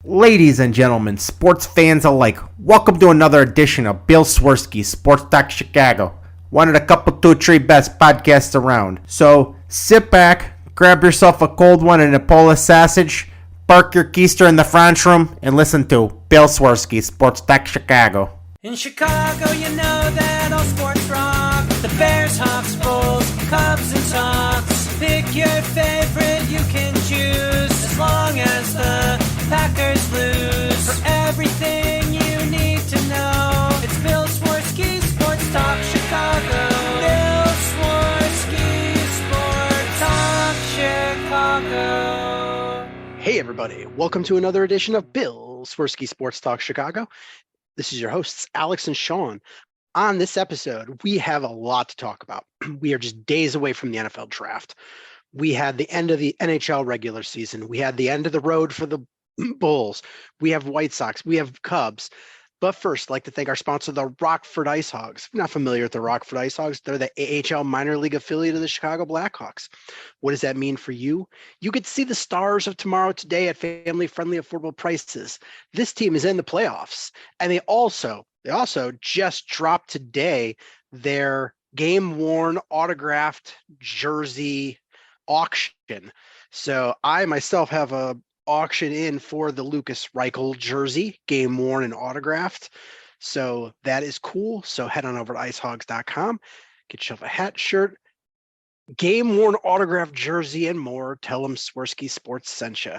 Ladies and gentlemen, sports fans alike, welcome to another edition of Bill Swerski Sports Talk Chicago, one of the couple, two, three best podcasts around. So sit back, grab yourself a cold one and a Polish sausage, park your keister in the French room, and listen to Bill Swerski Sports Talk Chicago. In Chicago, you know that all sports rock. The Bears, Hawks, Bulls, Cubs, and Sox. Pick your favorite, you can choose, as long as the Packers lose. For everything you need to know, it's Bill Swerski Sports Talk Chicago. Bill Swerski Sports Talk Chicago. Hey everybody, welcome to another edition of Bill Swerski Sports Talk Chicago. This is your hosts, Alex and Sean. On this episode, we have a lot to talk about. We are just days away from the NFL draft. We had the end of the NHL regular season. We had the end of the road for the Bulls. We have White Sox. We have Cubs. But first, I'd like to thank our sponsor, the Rockford Ice Hogs. If you're not familiar with the Rockford Ice Hogs, they're the AHL minor league affiliate of the Chicago Blackhawks. What does that mean for you? You get to see the stars of tomorrow today at family-friendly, affordable prices. This team is in the playoffs, and they also just dropped today their game-worn autographed jersey auction. So I myself have a auction in for the Lucas Reichel jersey, game worn and autographed. So that is cool. So head on over to icehogs.com, get yourself a hat, shirt, game worn autographed jersey, and more. Tell them Swerski Sports sent you.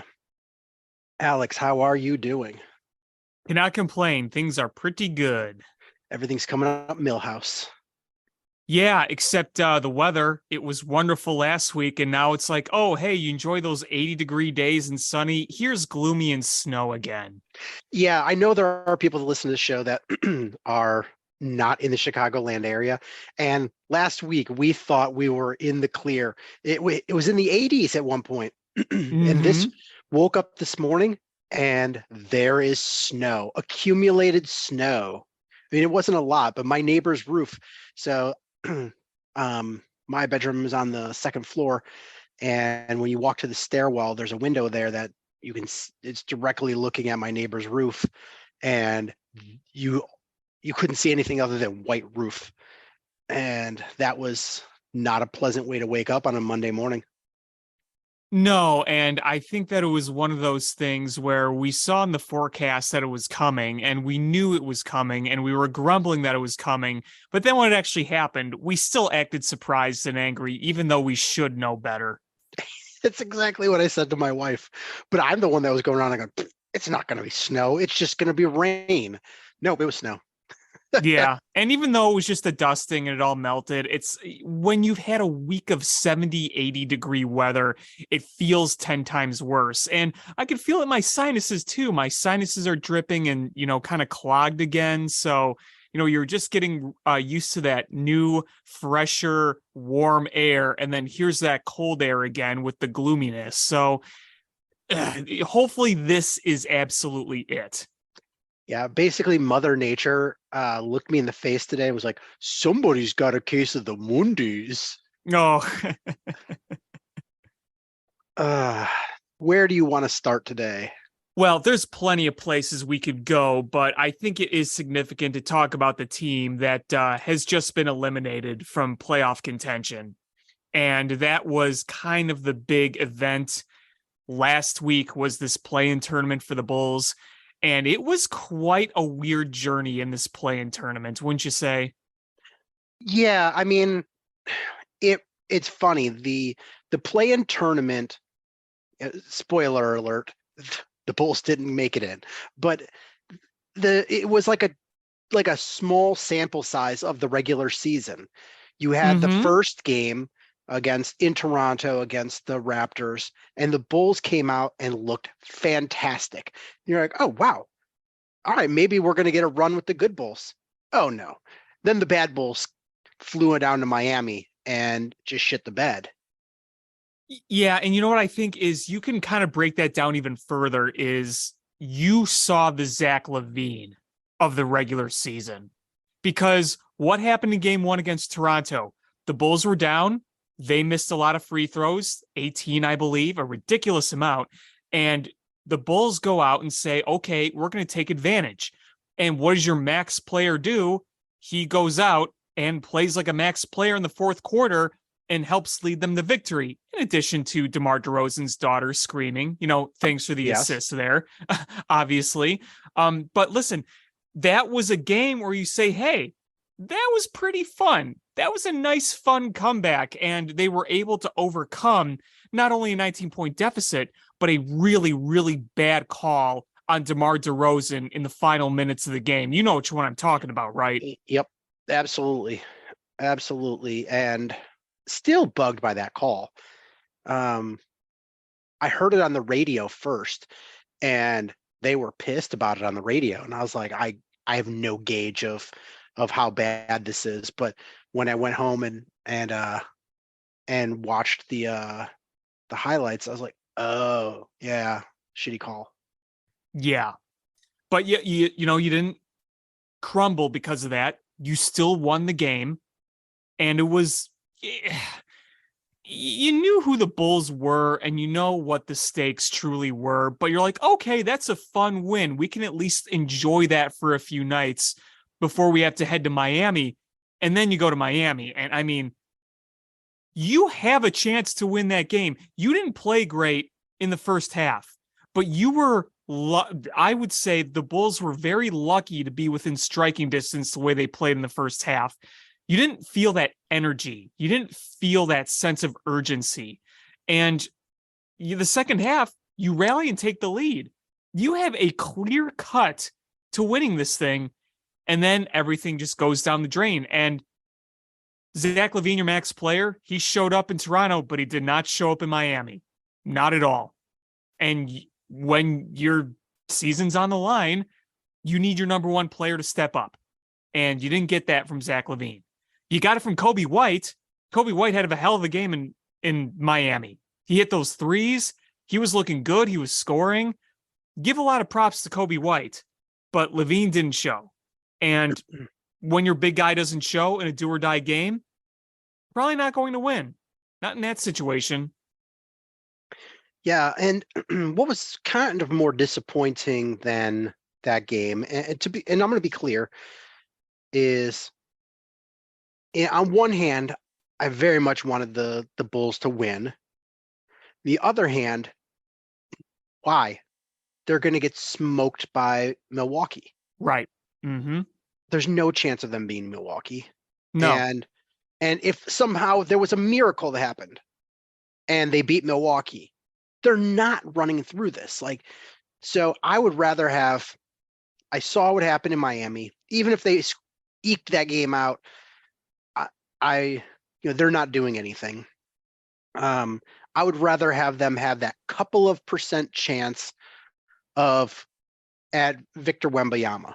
Alex, how are you doing? Cannot complain. Things are pretty good. Everything's coming up Millhouse. Yeah, except the weather. It was wonderful last week, and now it's like, oh, hey, you enjoy those 80-degree days and sunny. Here's gloomy and snow again. Yeah, I know there are people that listen to the show that are not in the Chicagoland area. And last week, we thought we were in the clear. It was in the 80s at one point. And this woke up this morning, and there is snow, accumulated snow. I mean, it wasn't a lot, but my neighbor's roof. So my bedroom is on the second floor, and when you walk to the stairwell, there's a window there that you can, it's directly looking at my neighbor's roof, and you couldn't see anything other than white roof. And that was not a pleasant way to wake up on a Monday morning. No, and I think that it was one of those things where we saw in the forecast that it was coming, and we knew it was coming, and we were grumbling that it was coming. But then when it actually happened, we still acted surprised and angry, even though we should know better. That's exactly what I said to my wife. But I'm the one that was going around and going, it's not going to be snow. It's just going to be rain. Nope, it was snow. Yeah. And even though it was just a dusting and it all melted, it's when you've had a week of 70, 80-degree weather, it feels 10 times worse. And I could feel it in my sinuses too. My sinuses are dripping and, kind of clogged again. So, you're just getting used to that new, fresher, warm air. And then here's that cold air again with the gloominess. So hopefully this is absolutely it. Yeah, basically Mother Nature looked me in the face today and was like, somebody's got a case of the Mondays. No. Where do you want to start today? Well, there's plenty of places we could go, but I think it is significant to talk about the team that has just been eliminated from playoff contention. And that was kind of the big event last week, was this play-in tournament for the Bulls. And it was quite a weird journey in this play-in tournament, wouldn't you say? Yeah, I mean, it's funny. The play-in tournament, spoiler alert, the Bulls didn't make it in, but it was like a small sample size of the regular season. You had the first game in Toronto against the Raptors, and the Bulls came out and looked fantastic. You're like, oh, wow. All right, maybe we're going to get a run with the good Bulls. Oh, no. Then the bad Bulls flew down to Miami and just shit the bed. Yeah, and you know what I think is you can kind of break that down even further is you saw the Zach LaVine of the regular season. Because what happened in game one against Toronto? The Bulls were down. They missed a lot of free throws, 18, I believe, a ridiculous amount. And the Bulls go out and say, okay, we're going to take advantage. And what does your max player do? He goes out and plays like a max player in the fourth quarter and helps lead them to victory, in addition to DeMar DeRozan's daughter screaming, thanks for the assist there, obviously. But listen, that was a game where you say, hey, that was pretty fun. That was a nice, fun comeback. And they were able to overcome not only a 19-point deficit, but a really, really bad call on DeMar DeRozan in the final minutes of the game. You know which one I'm talking about, right? Yep, absolutely. Absolutely. And still bugged by that call. I heard it on the radio first, and they were pissed about it on the radio. And I was like, I have no gauge of how bad this is. But when I went home and watched the highlights, I was like, oh yeah, shitty call. Yeah. But you didn't crumble because of that. You still won the game. And it was, you knew who the Bulls were and you know what the stakes truly were, but you're like, okay, that's a fun win. We can at least enjoy that for a few nights before we have to head to Miami. And then you go to Miami. And I mean, you have a chance to win that game. You didn't play great in the first half, but you were, I would say the Bulls were very lucky to be within striking distance the way they played in the first half. You didn't feel that energy. You didn't feel that sense of urgency. And the second half, you rally and take the lead. You have a clear cut to winning this thing. And then everything just goes down the drain. And Zach LaVine, your max player, he showed up in Toronto, but he did not show up in Miami. Not at all. And when your season's on the line, you need your number one player to step up. And you didn't get that from Zach LaVine. You got it from Kobe White. Kobe White had a hell of a game in Miami. He hit those threes. He was looking good. He was scoring. Give a lot of props to Kobe White, but LaVine didn't show. And when your big guy doesn't show in a do or die game, probably not going to win. Not in that situation. Yeah, and what was kind of more disappointing than that game, and I'm going to be clear, is on one hand, I very much wanted the Bulls to win. The other hand, why? They're going to get smoked by Milwaukee. Right. Mm-hmm. There's no chance of them being Milwaukee. No. And if somehow there was a miracle that happened and they beat Milwaukee, they're not running through this. So I would rather have, I saw what happened in Miami, even if they eked that game out, they're not doing anything. I would rather have them have that couple of % chance of at Victor Wembanyama.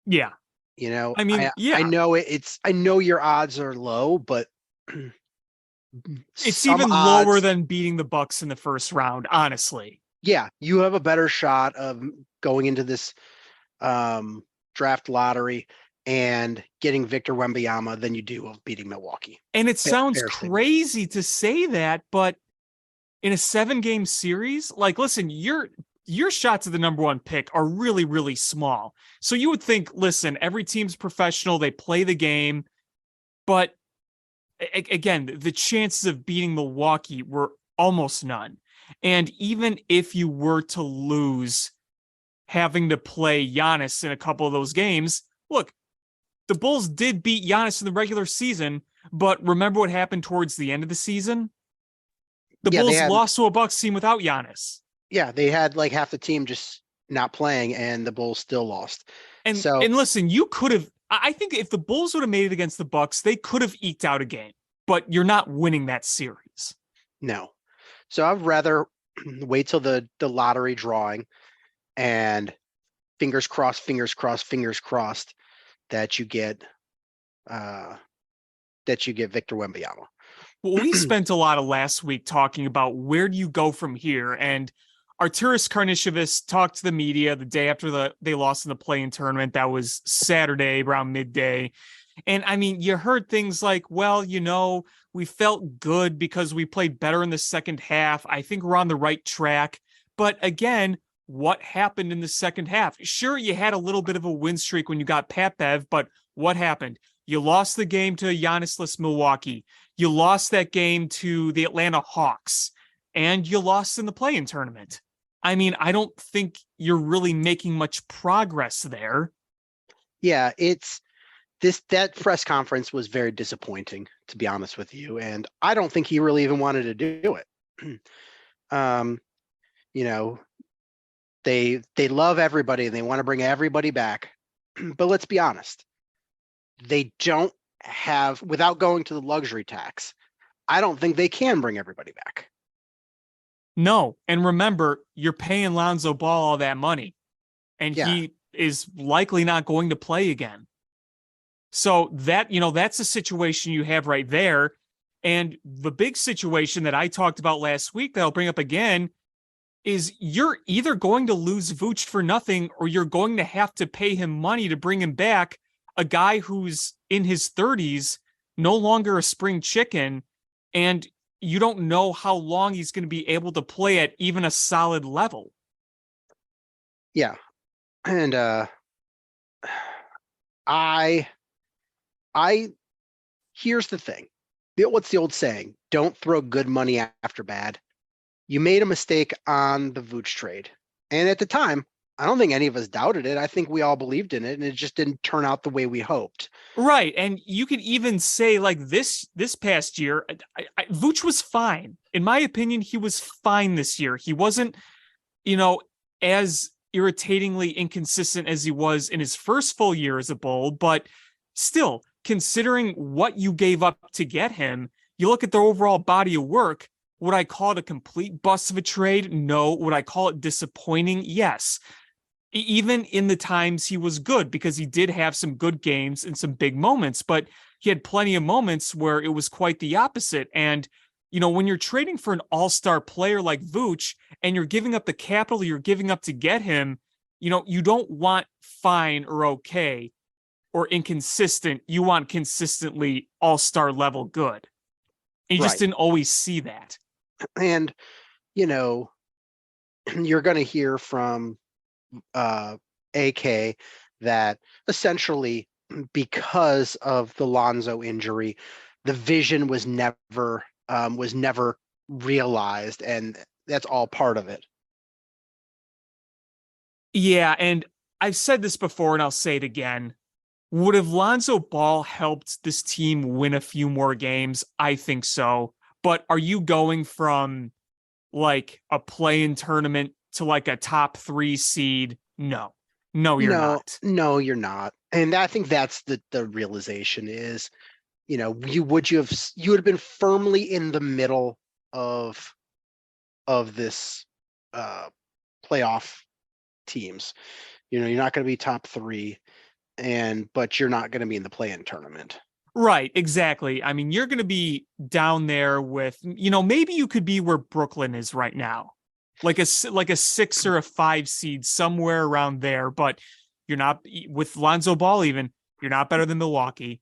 Yeah. I mean, I know I know your odds are low, but it's even lower than beating the Bucks in the first round, honestly. Yeah, you have a better shot of going into this draft lottery and getting Victor Wembanyama than you do of beating Milwaukee. And it sounds crazy to say that, but in a 7-game series, listen, your shots at the number one pick are really, really small. So you would think, listen, every team's professional, they play the game, but again, the chances of beating Milwaukee were almost none. And even if you were to lose having to play Giannis in a couple of those games, look, the Bulls did beat Giannis in the regular season, but remember what happened towards the end of the season? The Bulls lost to a Bucks team without Giannis. Yeah, they had half the team just not playing, and the Bulls still lost. And listen, you could have. I think if the Bulls would have made it against the Bucks, they could have eked out a game. But you're not winning that series. No. So I'd rather wait till the lottery drawing, and fingers crossed that you get Victor Wembanyama. Well, we spent a lot of last week talking about where do you go from here, and Arturas Karnisovas talked to the media the day after they lost in the play-in tournament. That was Saturday around midday. And I mean, you heard things like, well, we felt good because we played better in the second half. I think we're on the right track. But again, what happened in the second half? Sure, you had a little bit of a win streak when you got Pat-Bev, but what happened? You lost the game to Giannis-less Milwaukee. You lost that game to the Atlanta Hawks, and you lost in the play-in tournament. I mean, I don't think you're really making much progress there. Yeah, that press conference was very disappointing, to be honest with you. And I don't think he really even wanted to do it. They love everybody and they want to bring everybody back. But let's be honest, they don't have, without going to the luxury tax, I don't think they can bring everybody back. No. And remember, you're paying Lonzo Ball all that money, and he is likely not going to play again. So that's a situation you have right there. And the big situation that I talked about last week that I'll bring up again is you're either going to lose Vooch for nothing, or you're going to have to pay him money to bring him back, a guy who's in his 30s, no longer a spring chicken, and you don't know how long he's going to be able to play at even a solid level. Yeah. And here's the thing. What's the old saying? Don't throw good money after bad. You made a mistake on the Vooch trade. And at the time, I don't think any of us doubted it. I think we all believed in it, and it just didn't turn out the way we hoped. Right. And you could even say, like, this past year, Vooch was fine. In my opinion, he was fine this year. He wasn't, as irritatingly inconsistent as he was in his first full year as a Bull, but still, considering what you gave up to get him, you look at the overall body of work. Would I call it a complete bust of a trade? No. Would I call it disappointing? Yes. Even in the times he was good, because he did have some good games and some big moments, but he had plenty of moments where it was quite the opposite. And, when you're trading for an all-star player like Vooch and you're giving up the capital you're giving up to get him, you don't want fine or okay or inconsistent. You want consistently all-star level good. And you just didn't always see that. And, you're going to hear from AK that essentially, because of the Lonzo injury, the vision was never realized, and that's all part of it. Yeah, and I've said this before and I'll say it again. Would have Lonzo Ball helped this team win a few more games? I think so. But are you going from like a play-in tournament to like a top 3 seed? No, you're not. No, you're not. And I think that's the realization is, you would have been firmly in the middle of this playoff teams. You're not going to be top 3, but you're not going to be in the play-in tournament. Right, exactly. I mean, you're going to be down there with, maybe you could be where Brooklyn is right now, like a 6 or a 5 seed, somewhere around there. But you're not, with Lonzo Ball even, you're not better than Milwaukee.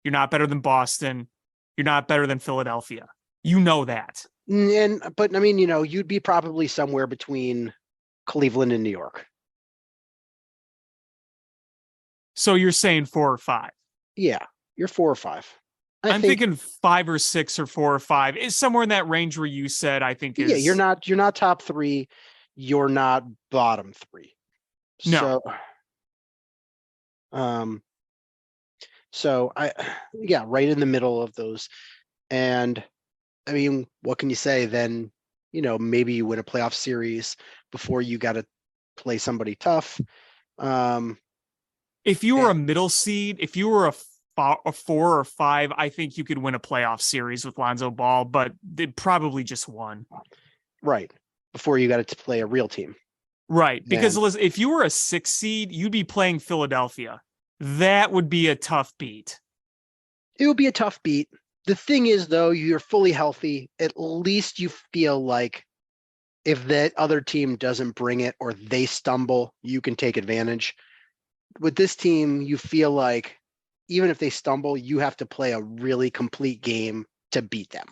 You're not better than Boston. You're not better than Philadelphia. You know that. But I mean, you'd be probably somewhere between Cleveland and New York. So you're saying 4 or 5? Yeah, you're 4 or 5. I'm thinking 5 or 6 or 4 or 5 is somewhere in that range where you said, I think is. Yeah, you're not top 3. You're not bottom 3. No. So right in the middle of those. And I mean, what can you say then? Maybe you win a playoff series before you got to play somebody tough. If you were a middle seed, if you were a 4 or 5, I think you could win a playoff series with Lonzo Ball, but they probably just won. Right. Before you got to play a real team. Right. Because if you were a 6 seed, you'd be playing Philadelphia. That would be a tough beat. It would be a tough beat. The thing is, though, you're fully healthy. At least you feel like if that other team doesn't bring it or they stumble, you can take advantage. With this team, you feel like even if they stumble, you have to play a really complete game to beat them.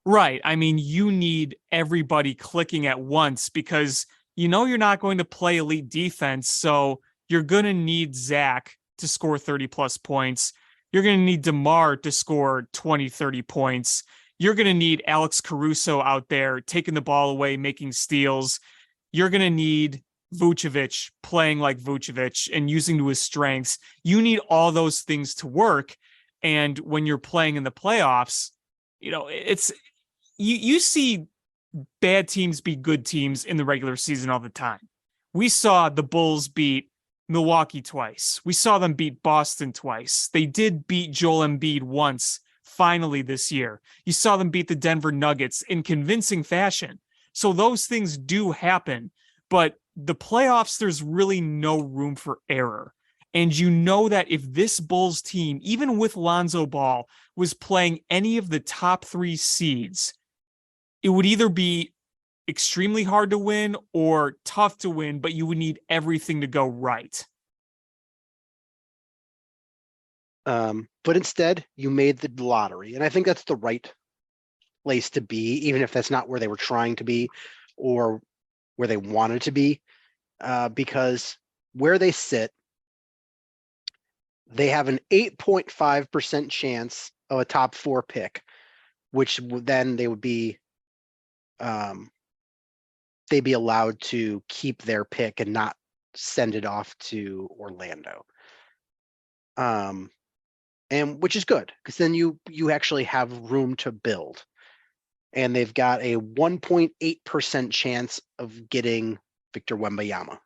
Right. I mean, you need everybody clicking at once because you're not going to play elite defense. So you're going to need Zach to score 30 plus points. You're going to need DeMar to score 20, 30 points. You're going to need Alex Caruso out there taking the ball away, making steals. You're going to need Vucevic playing like Vucevic and using to his strengths. You need all those things to work. And when you're playing in the playoffs, it's you see bad teams beat good teams in the regular season all the time. We saw the Bulls beat Milwaukee twice. We saw them beat Boston twice. They did beat Joel Embiid once, finally this year. You saw them beat the Denver Nuggets in convincing fashion. So those things do happen, but the playoffs, there's really no room for error. And you know that if this Bulls team, even with Lonzo Ball, was playing any of the top 3 seeds, it would either be extremely hard to win or tough to win, but you would need everything to go right. But instead, you made the lottery. And I think that's the right place to be, even if that's not where they were trying to be or where they wanted to be, because where they sit, they have an 8.5% chance of a top 4 pick, which then they would be they'd be allowed to keep their pick and not send it off to Orlando. And which is good because then you actually have room to build. And they've got a 1.8% chance of getting Victor Wembanyama.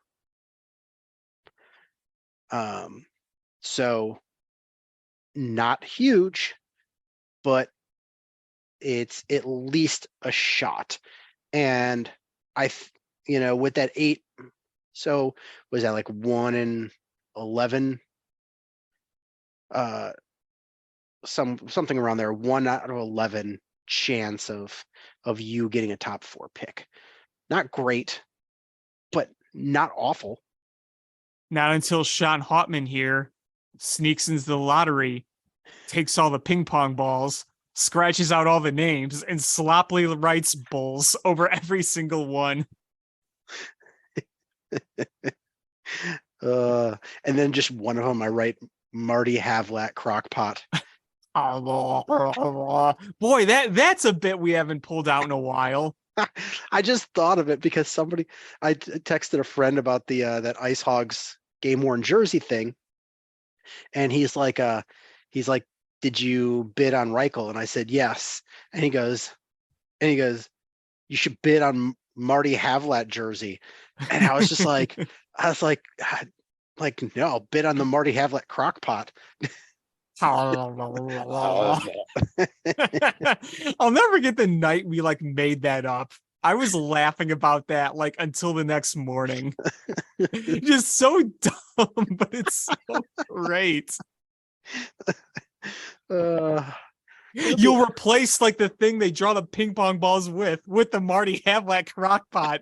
So not huge, but it's at least a shot. And with that 8, so was that like 1 in 11? Something around there, 1 out of 11 chance of you getting a top 4 pick. Not great, but not awful. Not until Sean Hauptman here sneaks into the lottery, takes all the ping pong balls, scratches out all the names, and sloppily writes Bulls over every single one. And then just one of them, I write Marty Havlat Crockpot. Boy, that's a bit we haven't pulled out in a while. I just thought of it because I texted a friend about the that Ice Hogs game worn jersey thing, and he's like, did you bid on Reichel? And I said yes, and he goes, you should bid on Marty Havlat jersey, and I was just like, no, bid on the Marty Havlat Crockpot. I'll never get the night we made that up. I was laughing about that until the next morning. Just so dumb, but it's so great. You'll replace the thing they draw the ping pong balls with the Marty Havlat crockpot.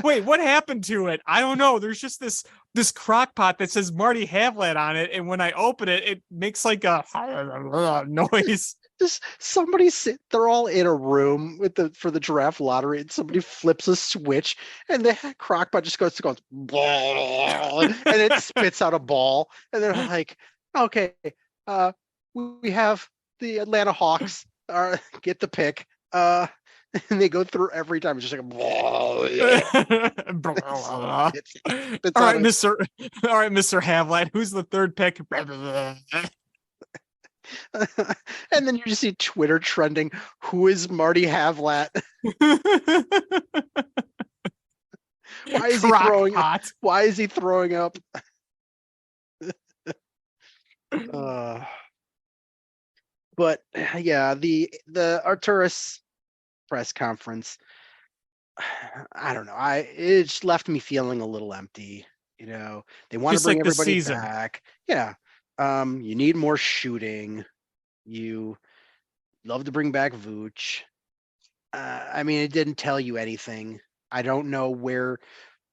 Wait, what happened to it? I don't know. There's just this crockpot that says Marty Havlat on it, and when I open it, it makes a noise. Just somebody they're all in a room for the draft lottery, and somebody flips a switch, and the crockpot just goes and it spits out a ball, and they're like, okay, we have the Atlanta Hawks get the pick, and they go through every time. It's just all right, Mr. Havlat, who's the 3rd pick? And then you just see Twitter trending, who is Marty Havlat? Why is he throwing up? But yeah, the Arturas press conference, I don't know. It just left me feeling a little empty. They want to bring everybody back. Yeah. You need more shooting. You love to bring back Vooch. It didn't tell you anything. I don't know where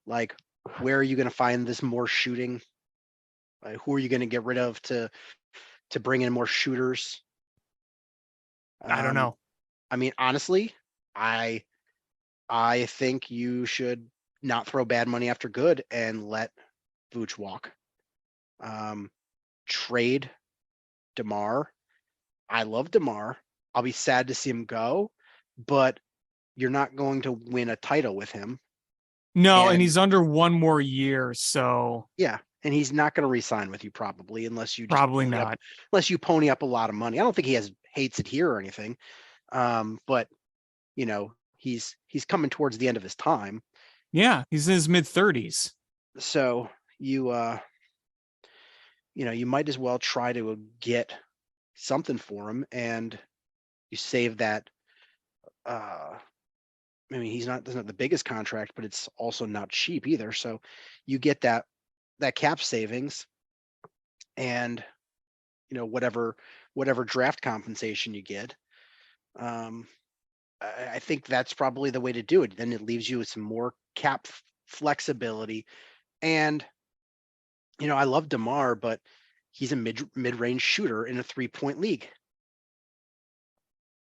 are you going to find this more shooting? Who are you going to get rid of to bring in more shooters? I don't know. I mean, honestly, I I think you should not throw bad money after good and let Vooch walk. Um, Trade DeMar. I love DeMar. I'll be sad to see him go, but you're not going to win a title with him. No, and And he's under one more year, so yeah, and he's not going to re-sign with you probably unless you just probably not. unless you pony up a lot of money. I don't think he hates it here or anything. But he's coming towards the end of his time. Yeah, he's in his mid-30s. So you you might as well try to get something for him, and you save that. I mean, doesn't have the biggest contract, but it's also not cheap either. So you get that cap savings, and whatever draft compensation you get. I think that's probably the way to do it. Then it leaves you with some more cap flexibility. And I love DeMar, but he's a mid-range shooter in a 3-point league.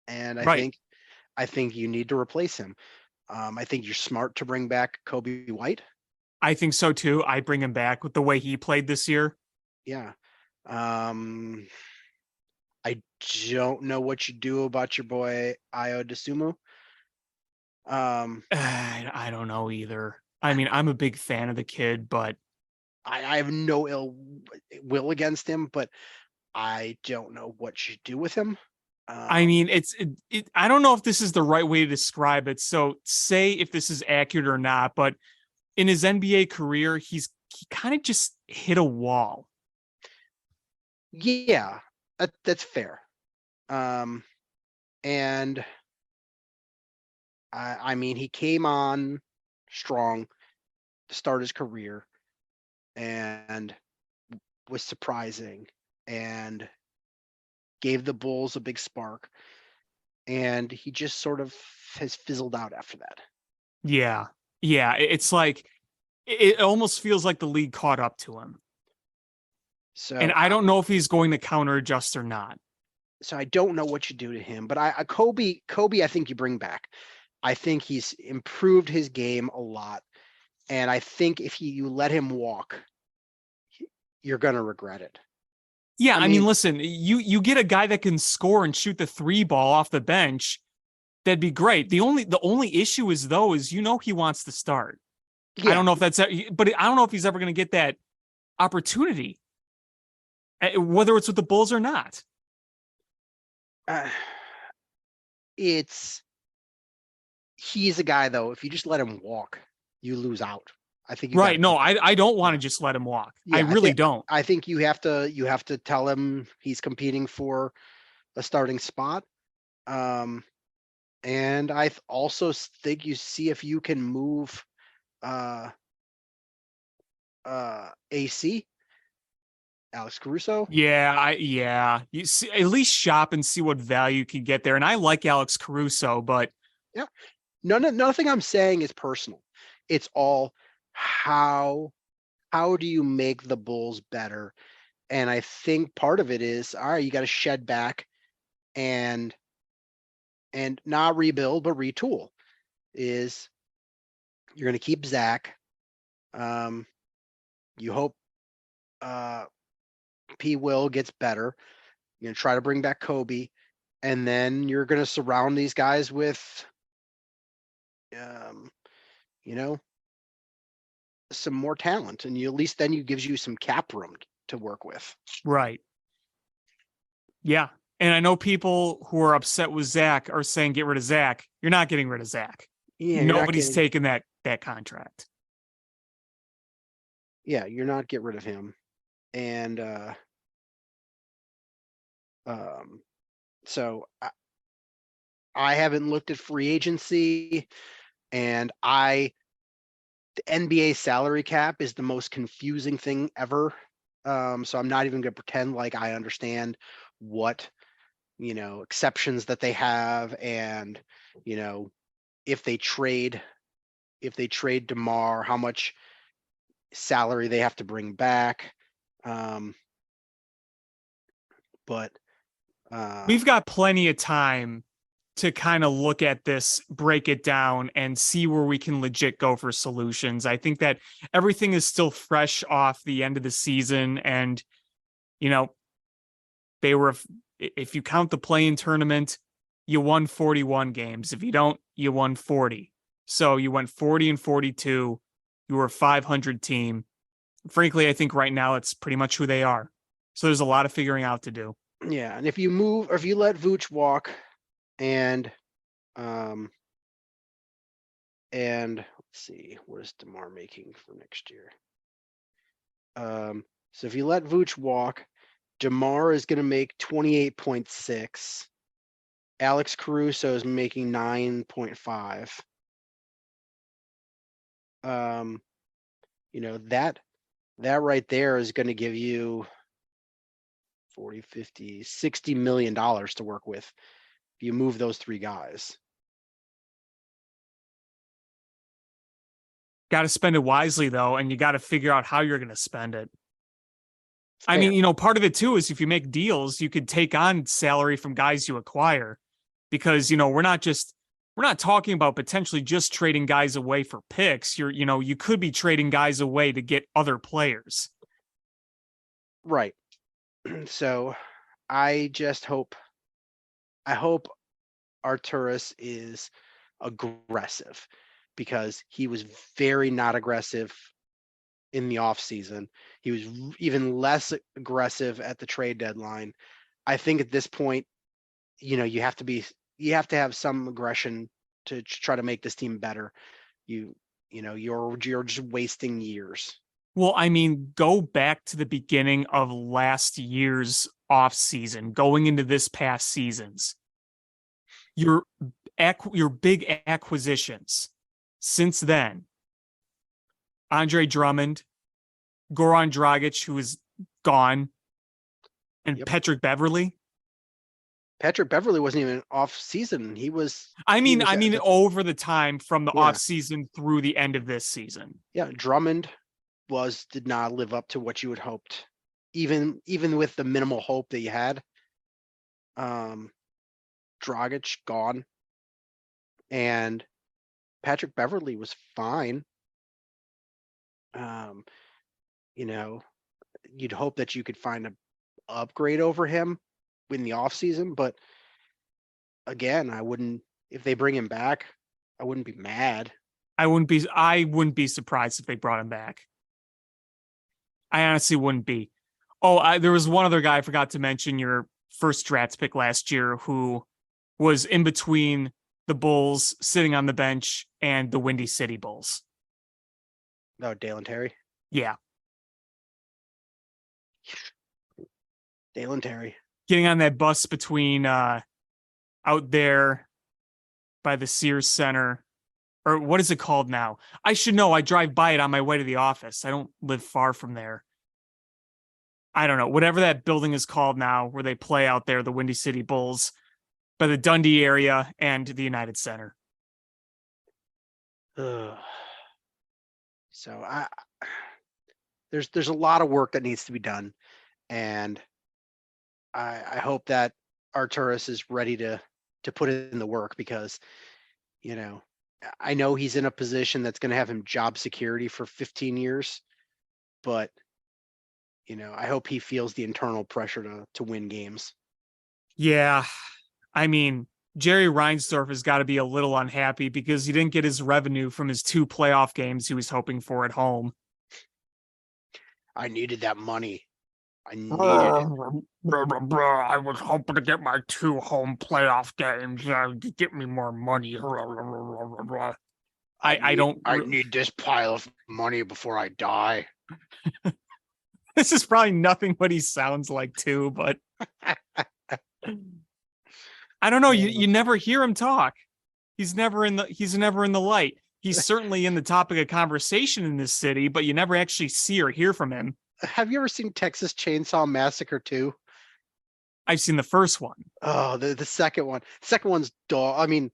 And Right. I think you need to replace him. I think you're smart to bring back Kobe White. I think so too. I bring him back with the way he played this year. Yeah. I don't know what you do about your boy Ayo Dosunmu. I don't know either. I mean, I'm a big fan of the kid, but I have no ill will against him, but I don't know what you do with him. I mean, I don't know if this is the right way to describe it. So say if this is accurate or not, but in his NBA career, he kind of just hit a wall. Yeah, that's fair. And I mean, he came on strong to start his career and was surprising and gave the Bulls a big spark. And he just sort of has fizzled out after that. Yeah. Yeah. It's like, it almost feels like the league caught up to him. So, and I don't know if he's going to counter adjust or not. So I don't know what you do to him, but Kobe, I think you bring back. I think he's improved his game a lot. And I think if you let him walk, you're going to regret it. Yeah, I mean, listen, you get a guy that can score and shoot the 3 ball off the bench, that'd be great. The only issue is he wants to start. Yeah. I don't know if but I don't know if he's ever going to get that opportunity, whether it's with the Bulls or not. He's a guy though. If you just let him walk, you lose out. I think right. No, I don't want to just let him walk. Yeah, I really don't. I think you have to tell him he's competing for a starting spot. And I also think you see if you can move AC Alex Caruso. Yeah. You see, at least shop and see what value you can get there. And I like Alex Caruso, but yeah, nothing I'm saying is personal. It's all how do you make the Bulls better? And I think part of it is, all right, you got to shed back and not rebuild, but retool. Is you're going to keep Zach. You hope P. Will gets better. You're going to try to bring back Kobe, and then you're going to surround these guys with, some more talent, and at least then gives you some cap room to work with. Right. Yeah. And I know people who are upset with Zach are saying, get rid of Zach. You're not getting rid of Zach. Yeah. Nobody's taking that contract. Yeah. You're not getting rid of him. And, so I haven't looked at free agency, and the NBA salary cap is the most confusing thing ever. So I'm not even going to pretend like I understand what, exceptions that they have. And, if they trade DeMar, how much salary they have to bring back. But we've got plenty of time to kind of look at this, break it down, and see where we can legit go for solutions. I think that everything is still fresh off the end of the season. And, they were, if you count the play-in tournament, you won 41 games. If you don't, you won 40. So you went 40 and 42. You were a 500 team. Frankly, I think right now it's pretty much who they are. So there's a lot of figuring out to do. Yeah, and if you let Vooch walk, and let's see, what is DeMar making for next year? So if you let Vooch walk, DeMar is going to make 28.6. Alex Caruso is making 9.5. That right there is going to give you 40, 50, $60 million to work with if you move those three guys. Got to spend it wisely, though, and you got to figure out how you're going to spend it. Fair. I mean, part of it, too, is if you make deals, you could take on salary from guys you acquire, because, we're not talking about potentially just trading guys away for picks. You could be trading guys away to get other players. Right. So I hope Arturas is aggressive, because he was very not aggressive in the offseason. He was even less aggressive at the trade deadline. I think at this point, you have to have some aggression to try to make this team better. You're just wasting years. Well, I mean, go back to the beginning of last year's offseason, going into this past season's. Your big acquisitions since then: Andre Drummond, Goran Dragic, who is gone, and Yep. Patrick Beverley. Patrick Beverley wasn't even off season. He was. I mean, over the time from the Yeah. off season through the end of this season. Yeah, Drummond did not live up to what you had hoped, even with the minimal hope that you had. Dragic gone, and Patrick Beverley was fine. You'd hope that you could find an upgrade over him in the offseason, but again, if they bring him back, I wouldn't be mad. I wouldn't be surprised if they brought him back. I honestly wouldn't be. There was one other guy I forgot to mention, your first draft pick last year, who was in between the Bulls sitting on the bench and the Windy City Bulls. Oh, Dalen Terry. Yeah. Dalen Terry. Getting on that bus between out there by the Sears Center, or what is it called now? I should know. I drive by it on my way to the office. I don't live far from there. I don't know. Whatever that building is called now, where they play out there, the Windy City Bulls, by the Dundee area and the United Center. So there's a lot of work that needs to be done, and I hope that Arturas is ready to put in the work, because I know he's in a position that's going to have him job security for 15 years, but I hope he feels the internal pressure to win games. Yeah, I mean, Jerry Reinsdorf has got to be a little unhappy because he didn't get his revenue from his 2 playoff games he was hoping for at home. I needed that money. I needed it. I was hoping to get my 2 home playoff games. Get me more money. I need this pile of money before I die. This is probably nothing what he sounds like too, but I don't know. You never hear him talk. He's never in the light. He's certainly in the topic of conversation in this city, but you never actually see or hear from him. Have you ever seen Texas Chainsaw Massacre 2? I've seen the first one. Oh, the second one. Second one's dull. I mean,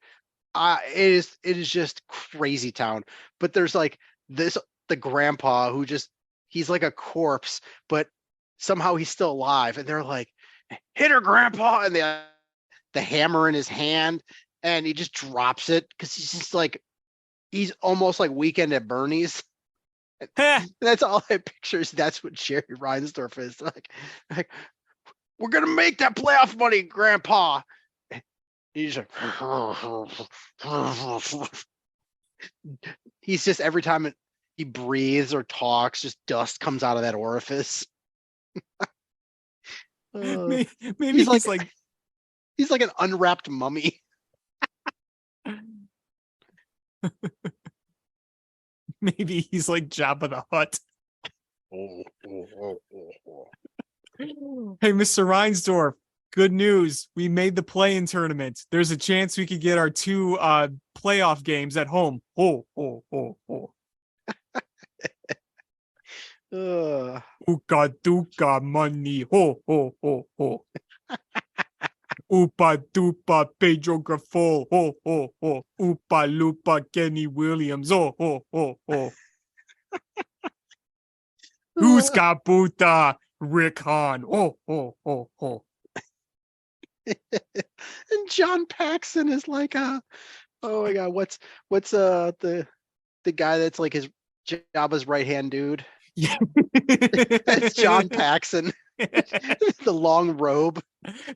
it is just crazy town. But there's like the grandpa who he's like a corpse, but somehow he's still alive. And they're like, hit her, grandpa. And the hammer in his hand. and he just drops it because he's just like, he's almost like Weekend at Bernie's. That's all I picture. That's what Jerry Reinsdorf is like. We're gonna make that playoff money, Grandpa. He's like, he's just every time he breathes or talks, just dust comes out of that orifice. Maybe he's like an unwrapped mummy. Maybe he's like Jabba the Hutt. Hey, Mr. Reinsdorf, good news. We made the play-in tournament. There's a chance we could get our 2 playoff games at home. Uka duka money. Upa dupa Pedro Grafol. Upa lupa Kenny Williams. Uska puta Rick Hahn. And John Paxson is like oh my god, what's the guy that's like his Jabba's right hand dude? Yeah. That's John Paxson. The long robe,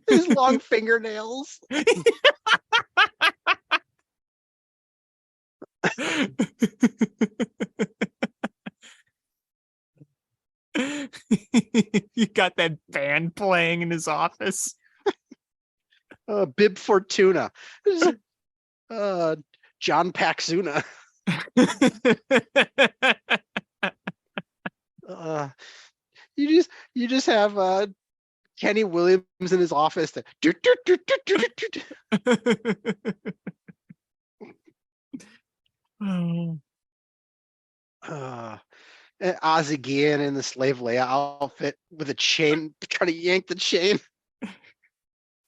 his long fingernails. You got that band playing in his office. Bib Fortuna. John Paxuna. You just have Kenny Williams in his office. Ozzie Guillen in the slave Leia outfit with a chain, trying to yank the chain.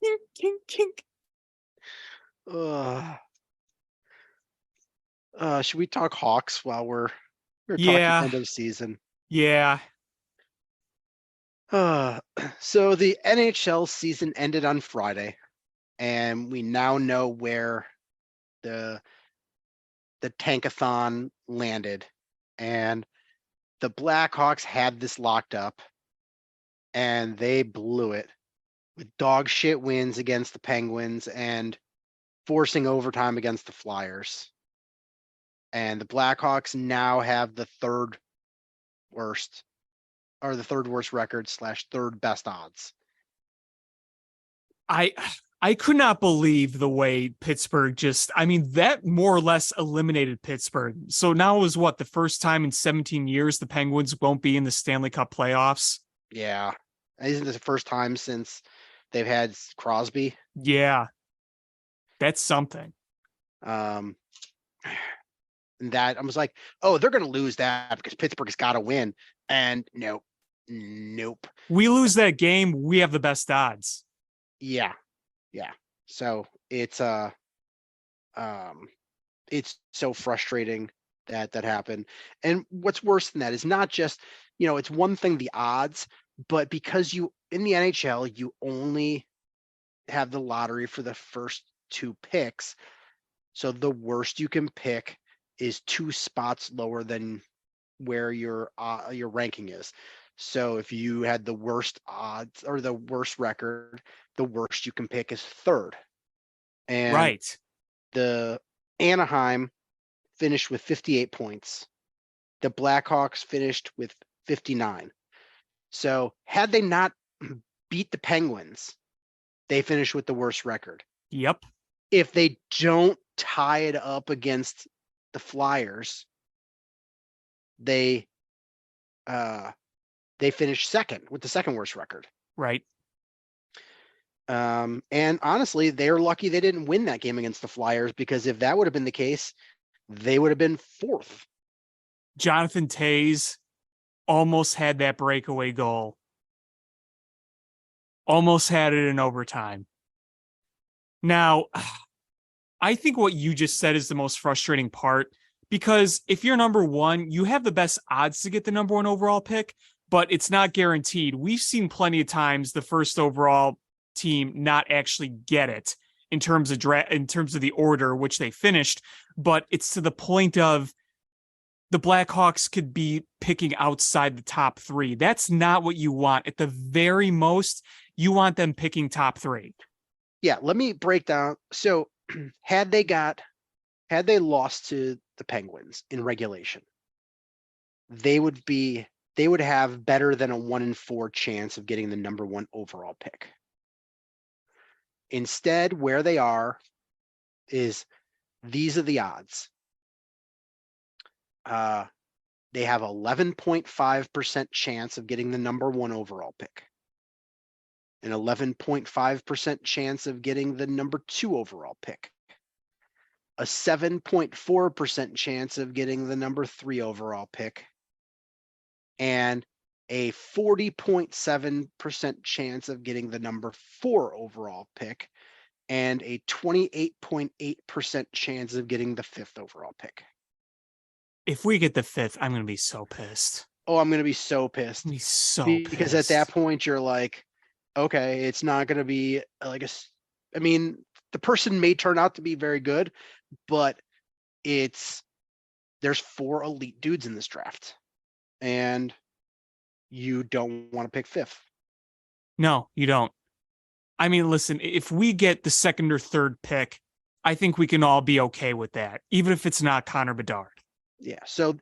Kink, kink, kink. Should we talk Hawks while we're talking end of season? Yeah. So the NHL season ended on Friday, and we now know where the tankathon landed, and the Blackhawks had this locked up, and they blew it with dog shit wins against the Penguins and forcing overtime against the Flyers. And the Blackhawks now have the third worst record / third best odds. I could not believe the way Pittsburgh that more or less eliminated Pittsburgh. So now it was the first time in 17 years the Penguins won't be in the Stanley Cup playoffs? Yeah. Isn't this the first time since they've had Crosby? Yeah. That's something. And that I was like, oh, they're going to lose that because Pittsburgh has got to win. And nope. We lose that game, we have the best odds. Yeah. So it's so frustrating that happened. And what's worse than that is not just, it's one thing, the odds, but because you in the NHL, you only have the lottery for the first 2 picks. So the worst you can pick is 2 spots lower than where your ranking is. So if you had the worst odds or the worst record, the worst you can pick is 3rd. And right. The Anaheim finished with 58 points. The Blackhawks finished with 59. So had they not beat the Penguins, they finished with the worst record. Yep. If they don't tie it up against the Flyers, they finished second with the second worst record. Right. And honestly, they're lucky they didn't win that game against the Flyers, because if that would have been the case, they would have been 4th. Jonathan Toews almost had that breakaway goal. Almost had it in overtime. Now, I think what you just said is the most frustrating part, because if you're number 1, you have the best odds to get the number 1 overall pick, but it's not guaranteed. We've seen plenty of times the first overall team not actually get it. in terms of the order which they finished, but it's to the point of the Blackhawks could be picking outside the top 3. That's not what you want. At the very most, you want them picking top 3. Yeah, let me break down. So had they lost to the Penguins in regulation, they would have better than a 1 in 4 chance of getting the number 1 overall pick. Instead, where they are is these are the odds. They have 11.5% chance of getting the number 1 overall pick, an 11.5% chance of getting the number 2 overall pick, a 7.4% chance of getting the number 3 overall pick, and a 40.7% chance of getting the number 4 overall pick, and a 28.8% chance of getting the 5th overall pick. If we get the 5th, I'm going to be so pissed. Oh, I'm going to be so pissed. Because at that point you're like, okay, it's not going to be like I mean, the person may turn out to be very good, but there's 4 elite dudes in this draft, and you don't want to pick 5th. No, you don't. I mean, listen, if we get the 2nd or 3rd pick, I think we can all be okay with that, even if it's not Connor Bedard. Yeah. So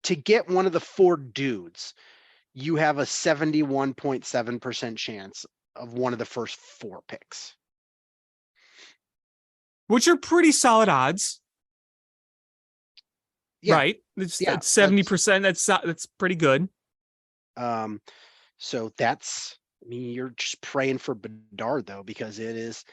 to get one of the 4 dudes, you have a 71.7% chance of one of the first 4 picks, which are pretty solid odds. Yeah. Right? It's 70%. That's pretty good. So that's, I mean, you're just praying for Bedard though, because that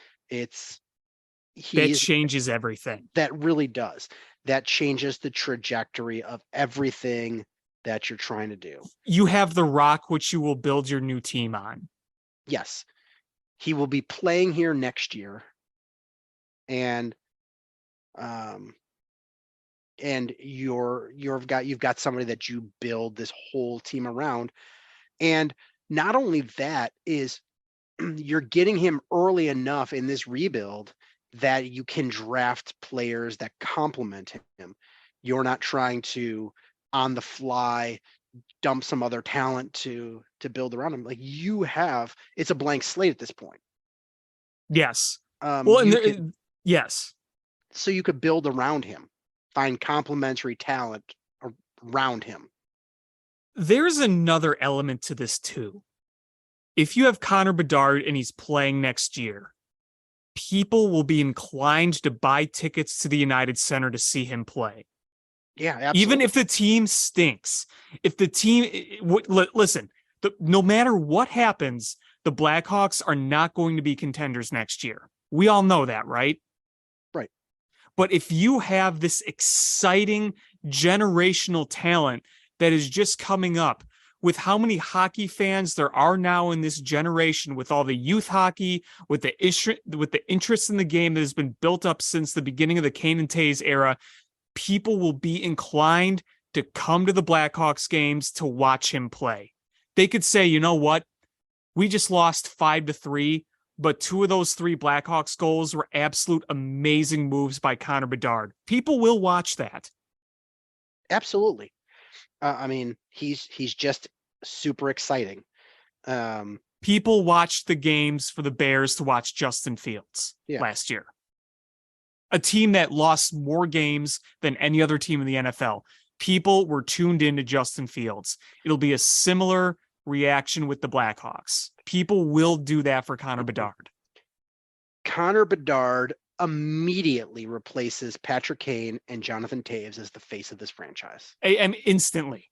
changes everything. That really does. That changes the trajectory of everything that you're trying to do. You have the rock, which you will build your new team on. Yes. He will be playing here next year. And you've got somebody that you build this whole team around. And not only that, is you're getting him early enough in this rebuild that you can draft players that complement him. You're not trying to, on the fly, dump some other talent to build around him. Like it's a blank slate at this point. Yes. Yes. So you could build around him, find complementary talent around him. There's another element to this too. If you have Connor Bedard and he's playing next year, people will be inclined to buy tickets to the United Center to see him play. Yeah, absolutely. Even if the team stinks, listen, no matter what happens, the Blackhawks are not going to be contenders next year. We all know that, right? Right. But if you have this exciting generational talent that is just coming up, with how many hockey fans there are now in this generation, with all the youth hockey, with the interest in the game that has been built up since the beginning of the Kane and Taves era, people will be inclined to come to the Blackhawks games to watch him play. They could say, you know what? We just lost 5-3, but 2 of those 3 Blackhawks goals were absolute amazing moves by Connor Bedard. People will watch that. Absolutely. I mean, he's just super exciting. People watched the games for the Bears to watch Justin Fields last year. A team that lost more games than any other team in the NFL. People were tuned into Justin Fields. It'll be a similar reaction with the Blackhawks. People will do that for Connor Bedard. Connor Bedard immediately replaces Patrick Kane and Jonathan Taves as the face of this franchise. And instantly.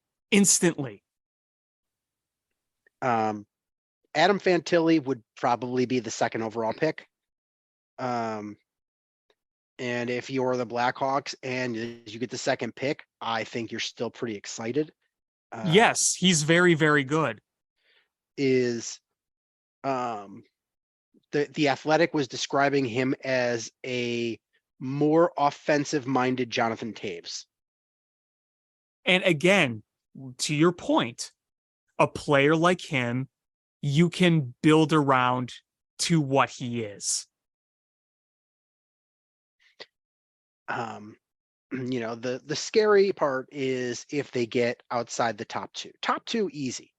Adam Fantilli would probably be the 2nd overall pick. And if you're the Blackhawks and you get the 2nd pick, I think you're still pretty excited. Yes, he's very, very good. The Athletic was describing him as a more offensive-minded Jonathan Taves. And again, to your point, a player like him, you can build around to what he is. The scary part is if they get outside the top two. Top two, easy.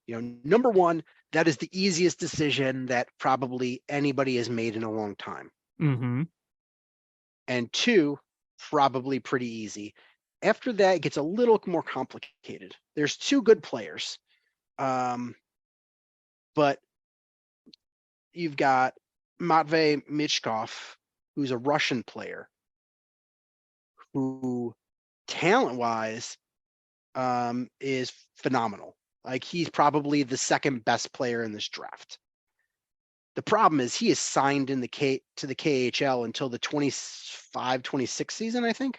Number one, that is the easiest decision that probably anybody has made in a long time. Mm-hmm. And two, probably pretty easy. After that, it gets a little more complicated. There's two good players, but you've got Matvey Michkov, who's a Russian player, who talent-wise is phenomenal. Like, he's probably the second best player in this draft. The problem is he is signed to the KHL until the 25-26 season, I think.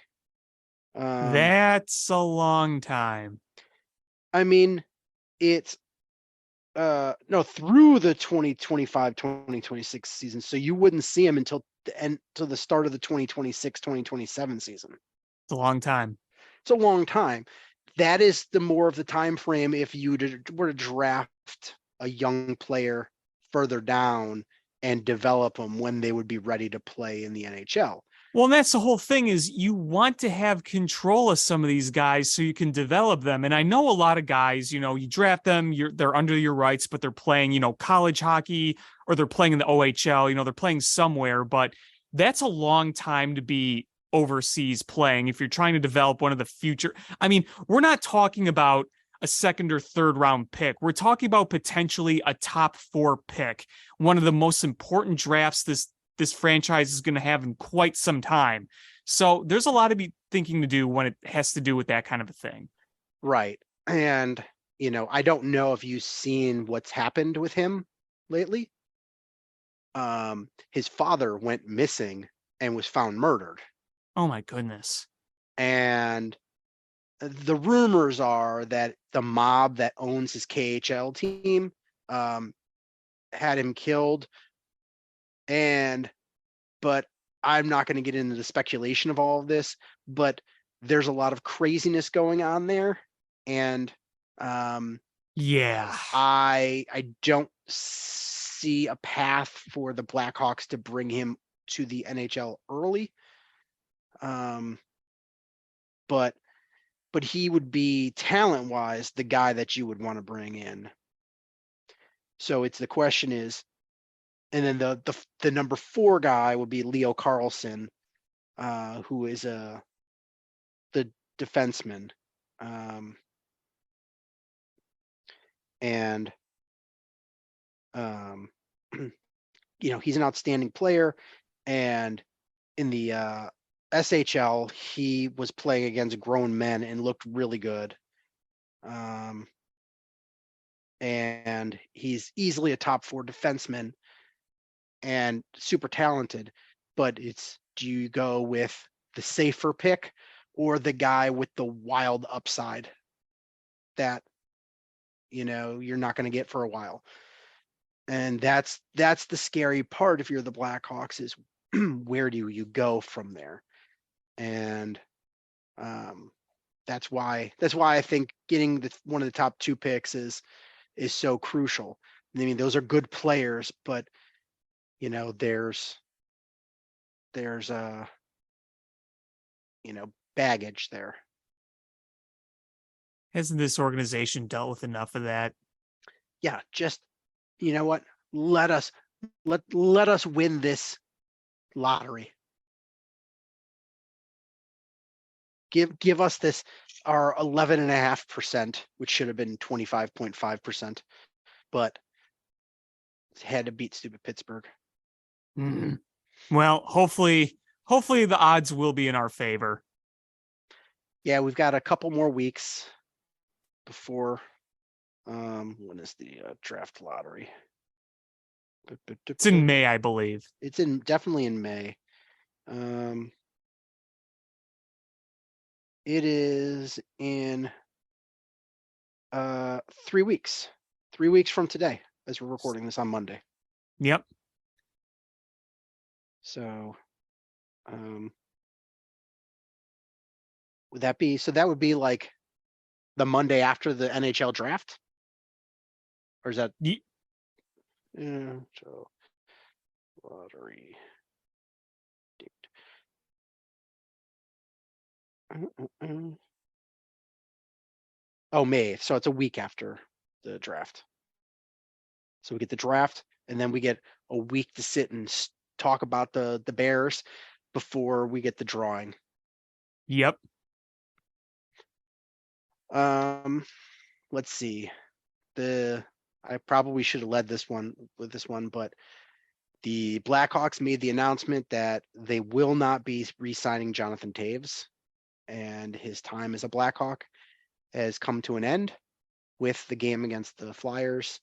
That's a long time. I mean, it's no, through the 2025-2026 season. So you wouldn't see him until the start of the 2026-2027 season. It's a long time. It's a long time. That is the more of the time frame if you were to draft a young player further down and develop them when they would be ready to play in the NHL. Well, and that's the whole thing, is you want to have control of some of these guys so you can develop them. And I know a lot of guys, you draft them, they're under your rights, but they're playing, college hockey, or they're playing in the OHL, they're playing somewhere, but that's a long time to be overseas playing if you're trying to develop one of the future. I mean, we're not talking about a second or third round pick. We're talking about potentially a top 4 pick, one of the most important drafts this franchise is going to have in quite some time. So there's a lot of thinking to do when it has to do with that kind of a thing. Right. And, I don't know if you've seen what's happened with him lately. His father went missing and was found murdered. Oh my goodness. And the rumors are that the mob that owns his KHL team had him killed. But I'm not going to get into the speculation of all of this, but there's a lot of craziness going on there. And yeah, I don't see a path for the Blackhawks to bring him to the NHL early. But he would be talent-wise the guy that you would want to bring in. So the question is, and then the number 4 guy would be Leo Carlson, who is the defenseman, and he's an outstanding player. And in the SHL, he was playing against grown men and looked really good. And he's easily a top 4 defenseman and super talented. But do you go with the safer pick or the guy with the wild upside that you're not going to get for a while? And that's the scary part if you're the Blackhawks, is where do you go from there? And that's why I think getting one of the top 2 picks is so crucial. I mean, those are good players, but there's baggage there. Hasn't this organization dealt with enough of that? Yeah, just what? Let us win this lottery. Give us this, our 11.5%, which should have been 25.5%, but had to beat stupid Pittsburgh. Mm. Well, hopefully the odds will be in our favor. Yeah, we've got a couple more weeks before when is the draft lottery? It's in May, I believe. It's definitely in May. It is in 3 weeks. 3 weeks from today, as we're recording this on Monday. Yep. So that would be like the Monday after the NHL draft? Or is that so lottery date? Oh, May. So it's a week after the draft. So we get the draft, and then we get a week to sit and talk about the Bears before we get the drawing. Yep. Let's see. I probably should have led this one, but the Blackhawks made the announcement that they will not be re-signing Jonathan Toews, and his time as a Blackhawk has come to an end with the game against the Flyers.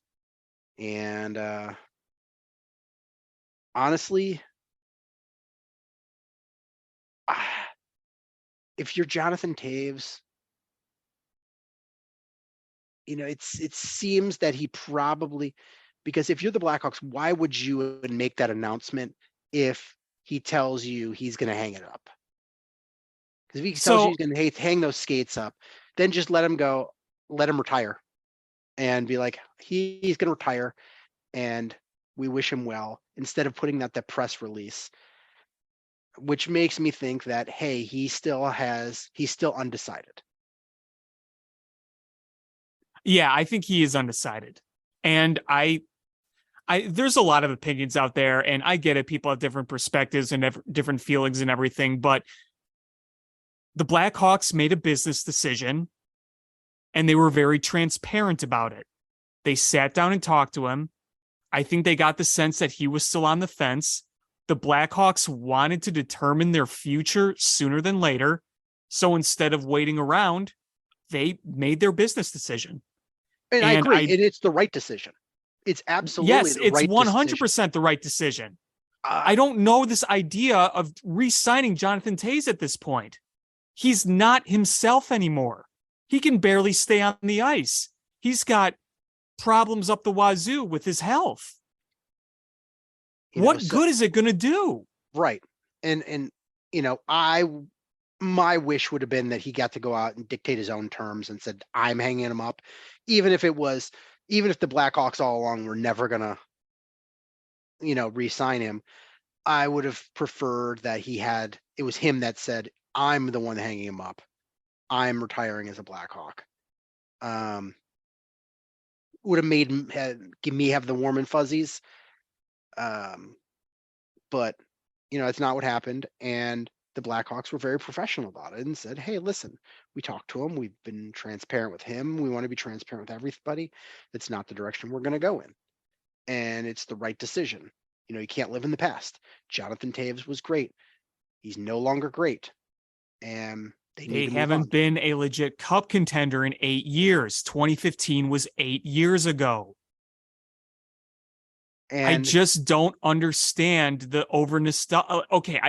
And honestly, if you're Jonathan Toews, it seems that he probably, because if you're the Blackhawks, why would you make that announcement if he tells you he's going to hang it up? Because if he tells you he's going to hang those skates up, then just let him go, let him retire, and be like, he's going to retire, and we wish him well, instead of putting that press release, which makes me think that, hey, he's still undecided. Yeah, I think he is undecided. And I there's a lot of opinions out there, and I get it. People have different perspectives and different feelings and everything, but the Blackhawks made a business decision, and they were very transparent about it. They sat down and talked to him. I think they got the sense that he was still on the fence. The Blackhawks wanted to determine their future sooner than later. So instead of waiting around, they made their business decision. And I agree. And it's the right decision. It's absolutely yes, the right it's 100% the right decision. I don't know this idea of re-signing Jonathan Toews at this point. He's not himself anymore. He can barely stay on the ice. He's got problems up the wazoo with his health. What good is it going to do? Right. And my wish would have been that he got to go out and dictate his own terms and said, I'm hanging him up. Even if the Blackhawks all along were never going to, re-sign him, I would have preferred that it was him that said, I'm the one hanging him up. I'm retiring as a Blackhawk. Would have made me have the warm and fuzzies. But it's not what happened. And the Blackhawks were very professional about it and said, hey, listen, we talked to him. We've been transparent with him. We want to be transparent with everybody. That's not the direction we're going to go in. And it's the right decision. You can't live in the past. Jonathan Toews was great. He's no longer great. And they haven't been a legit cup contender in 8 years. 2015 was 8 years ago. And I just don't understand the over nostalgia. Okay,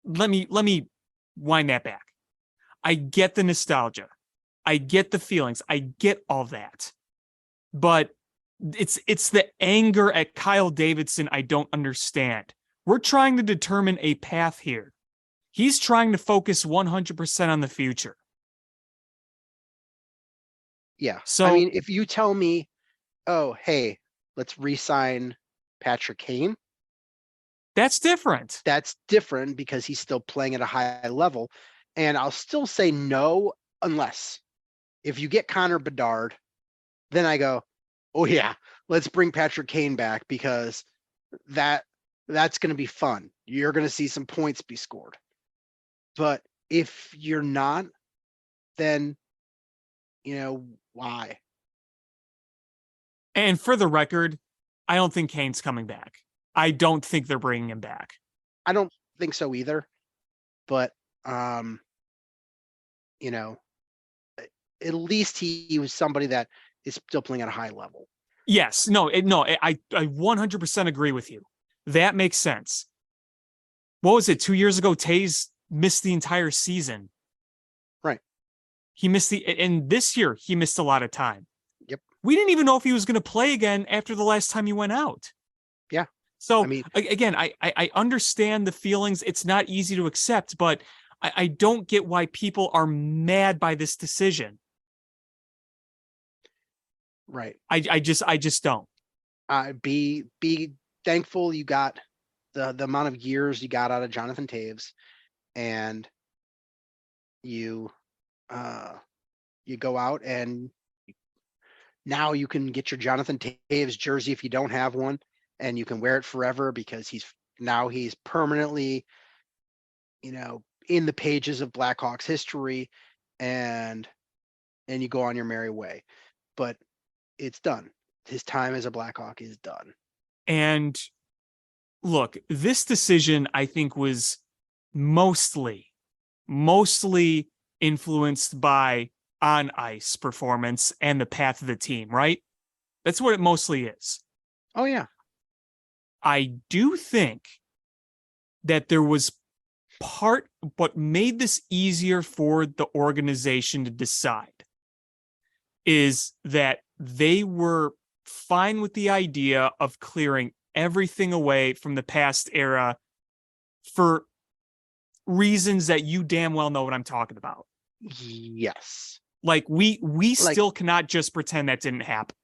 let me wind that back. I get the nostalgia. I get the feelings. I get all that. But it's the anger at Kyle Davidson I don't understand. We're trying to determine a path here. He's trying to focus 100% on the future. Yeah. So if you tell me, oh, hey, let's re-sign Patrick Kane, that's different. That's different because he's still playing at a high level. And I'll still say no, unless if you get Connor Bedard, then I go, oh yeah, let's bring Patrick Kane back, because that's going to be fun. You're going to see some points be scored. But if you're not, then, why? And for the record, I don't think Kane's coming back. I don't think they're bringing him back. I don't think so either. But, at least he was somebody that is still playing at a high level. Yes. I 100% agree with you. That makes sense. What was it? 2 years ago, Toews missed the entire season. Right. He missed and this year he missed a lot of time. Yep. We didn't even know if he was going to play again after the last time he went out. Yeah. So again, I understand the feelings. It's not easy to accept, but I don't get why people are mad by this decision. Right. I just don't. Be thankful you got the amount of years you got out of Jonathan Toews, and you you go out and now you can get your Jonathan Taves jersey if you don't have one, and you can wear it forever because he's permanently, in the pages of Blackhawks history, and you go on your merry way. But it's done. His time as a Blackhawk is done. And look, this decision, I think, was mostly influenced by on ice performance and the path of the team, right? That's what it mostly is. Oh, yeah. I do think that there was what made this easier for the organization to decide is that they were fine with the idea of clearing everything away from the past era for reasons that you damn well know what I'm talking about. Yes. Like we still cannot just pretend that didn't happen.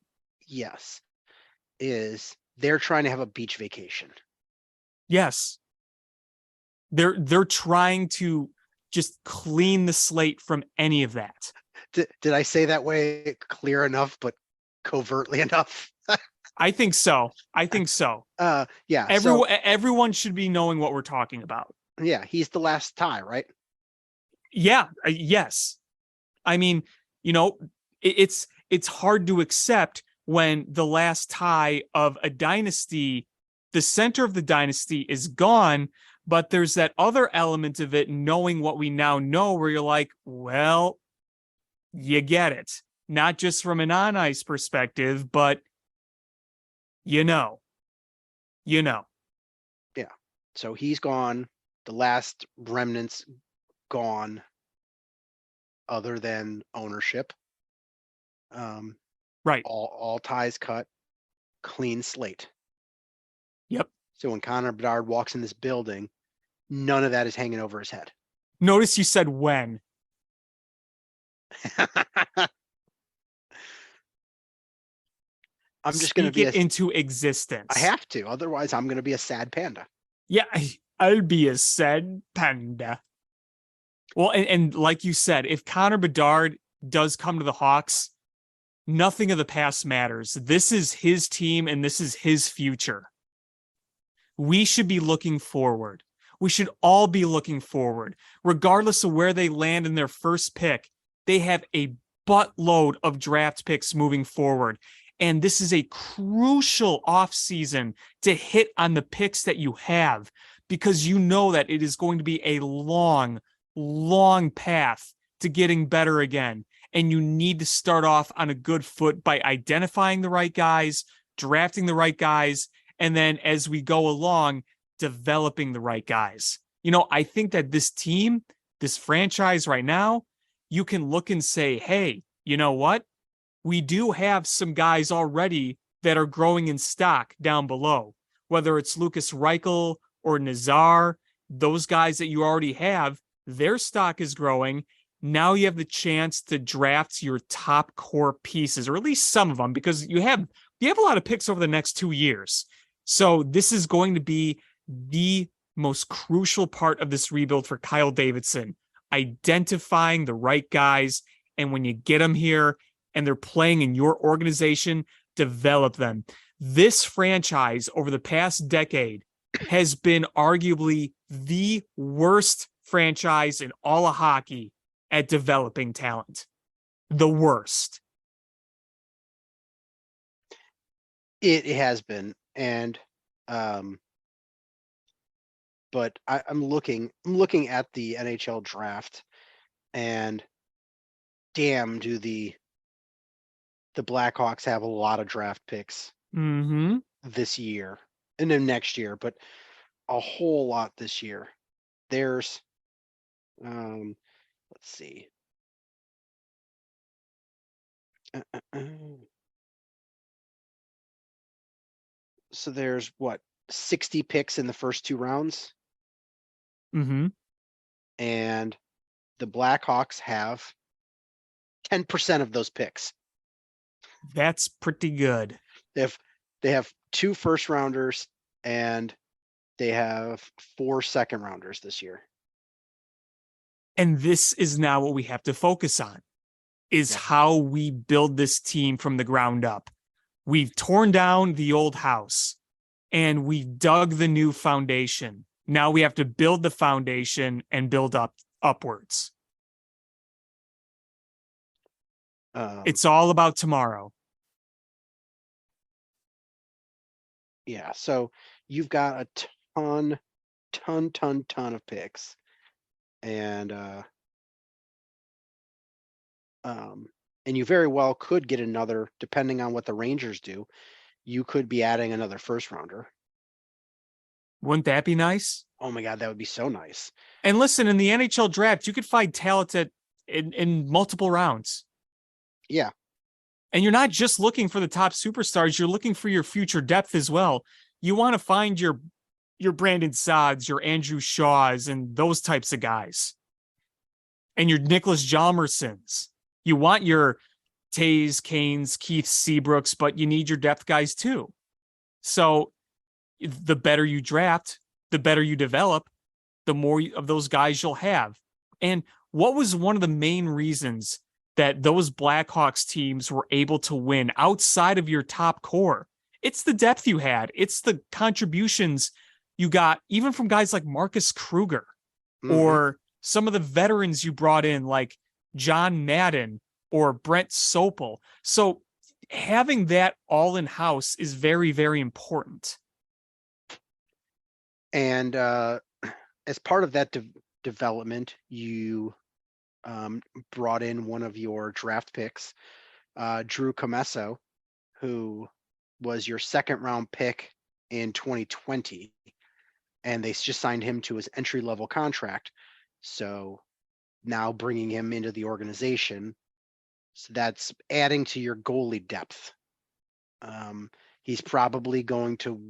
Yes. They're trying to have a beach vacation. Yes. They're trying to just clean the slate from any of that. Did I say that way clear enough, but covertly enough? I think so. Yeah. Everyone should be knowing what we're talking about. Yeah, he's the last tie, right? Yeah. Yes. I mean, it's hard to accept when the last tie of a dynasty, the center of the dynasty is gone, but there's that other element of it, knowing what we now know, where you're like, well, you get it. Not just from an on-ice perspective, but Yeah. So he's gone. The last remnants gone, other than ownership. Right. All ties cut, clean slate. Yep. So when Connor Bedard walks in this building, none of that is hanging over his head. Notice you said when. I'm just going to be into existence. I have to, otherwise I'm going to be a sad panda. Yeah, I'll be a sad panda. Well, and like you said, if Connor Bedard does come to the Hawks, nothing of the past matters. This is his team and this is his future. We should be looking forward. We should all be looking forward. Regardless of where they land in their first pick, they have a buttload of draft picks moving forward. And this is a crucial offseason to hit on the picks that you have, because you know that it is going to be a long, long path to getting better again. And you need to start off on a good foot by identifying the right guys, drafting the right guys, and then as we go along, developing the right guys. I think that this team, this franchise right now, you can look and say, hey, you know what? We do have some guys already that are growing in stock down below, whether it's Lucas Reichel or Nazar, those guys that you already have, their stock is growing. Now you have the chance to draft your top core pieces, or at least some of them, because you have a lot of picks over the next 2 years. So this is going to be the most crucial part of this rebuild for Kyle Davidson, identifying the right guys. And when you get them here and they're playing in your organization, develop them. This franchise over the past decade has been arguably the worst franchise in all of hockey at developing talent. The worst. It has been. And, but I'm looking at the NHL draft, and damn, do the Blackhawks have a lot of draft picks this year and then next year, but a whole lot this year. There's, let's see. So there's 60 picks in the first 2 rounds. Mm-hmm. And the Blackhawks have 10% of those picks. That's pretty good. They have 2 first rounders and they have 4 second rounders this year. And this is now what we have to focus on, is Yeah. how we build this team from the ground up. We've torn down the old house and we've dug the new foundation. Now we have to build the foundation and build upwards. It's all about tomorrow. Yeah. So you've got a ton of picks. And you very well could get another, depending on what the Rangers do, you could be adding another first rounder. Wouldn't that be nice? Oh my God, that would be so nice. And listen, in the NHL draft, you could find talent in multiple rounds. Yeah. And you're not just looking for the top superstars, you're looking for your future depth as well. You want to find your Brandon Saads, your Andrew Shaws, and those types of guys. And your Nicholas Hjalmarssons. You want your Tays, Canes, Keith Seabrooks, but you need your depth guys too. So the better you draft, the better you develop, the more of those guys you'll have. And what was one of the main reasons that those Blackhawks teams were able to win outside of your top core? It's the depth you had. It's the contributions you got, even from guys like Marcus Kruger, or some of the veterans you brought in, like John Madden or Brent Sopel. So having that all in house is very, very important. And as part of that development, you brought in one of your draft picks, Drew Comesso, who was your second round pick in 2020. And they just signed him to his entry level contract. So now bringing him into the organization, so that's adding to your goalie depth. He's probably going to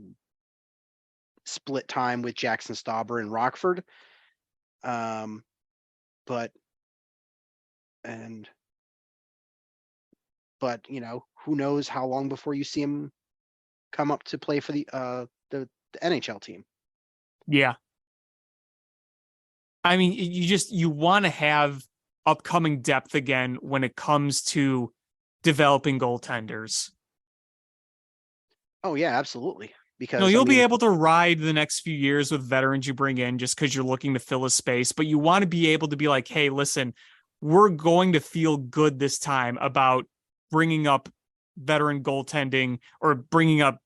split time with Jackson Stauber and Rockford. But you know, who knows how long before you see him come up to play for the NHL team. Yeah. I mean, you want to have upcoming depth again when it comes to developing goaltenders. Oh yeah, absolutely. Because no, you'll be able to ride the next few years with veterans you bring in just because you're looking to fill a space, but you want to be able to be like, hey, listen, we're going to feel good this time about bringing up veteran goaltending, or bringing up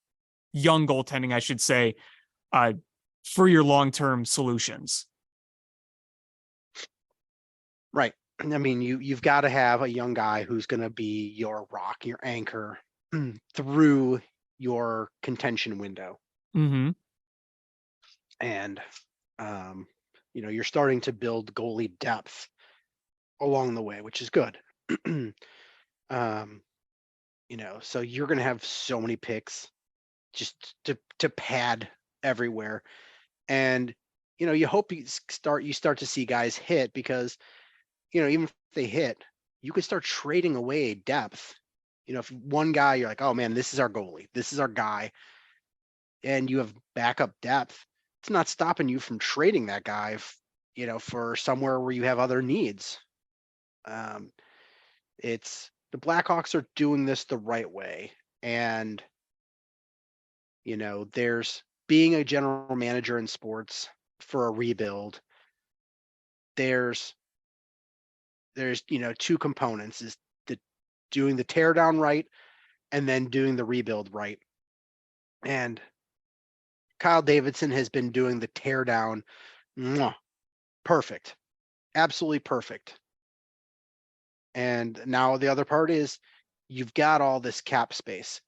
young goaltending, I should say, for your long-term solutions. Right. I mean, you've got to have a young guy who's going to be your rock, your anchor through your contention window. Mm-hmm. And, you know, you're starting to build goalie depth along the way, which is good. You know, so you're going to have so many picks just to pad everywhere. And, you know, you hope you start to see guys hit, because, you know, even if they hit, you could start trading away depth. You know, if one guy, you're like, oh man, this is our goalie, this is our guy, and you have backup depth, it's not stopping you from trading that guy, you know, for somewhere where you have other needs. It's the Blackhawks are doing this the right way. And, you know, there's being a general manager in sports for a rebuild. There's, you know, two components: is doing the tear down right, and then doing the rebuild right. And Kyle Davidson has been doing the tear down perfect, absolutely perfect. And now the other part is you've got all this cap space.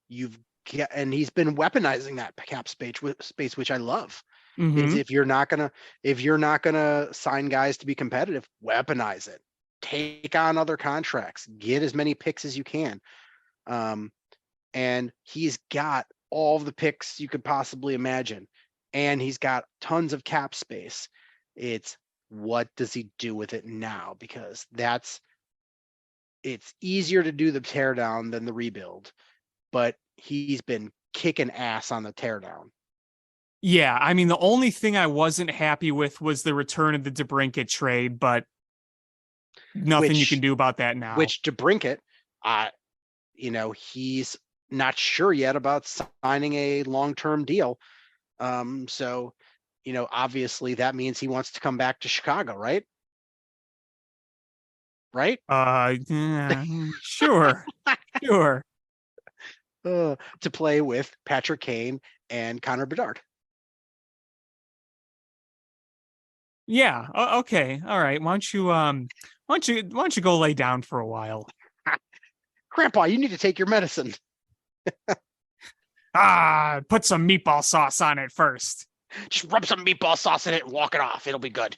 And he's been weaponizing that cap space, which I love. Mm-hmm. Is if you're not gonna sign guys to be competitive, weaponize it. Take on other contracts. Get as many picks as you can. And he's got all the picks you could possibly imagine, and he's got tons of cap space. It's what does he do with it now? Because it's easier to do the teardown than the rebuild, but he's been kicking ass on the teardown. Yeah, I mean, the only thing I wasn't happy with was the return of the DeBrincat trade, but Nothing you can do about that now. Which DeBrincat, he's not sure yet about signing a long-term deal. So, obviously that means he wants to come back to Chicago, right? Right? Yeah, sure. Sure. To play with Patrick Kane and Connor Bedard. Yeah. Okay. All right. Why don't you go lay down for a while? Grandpa, you need to take your medicine. Put some meatball sauce on it first. Just rub some meatball sauce in it and walk it off. It'll be good.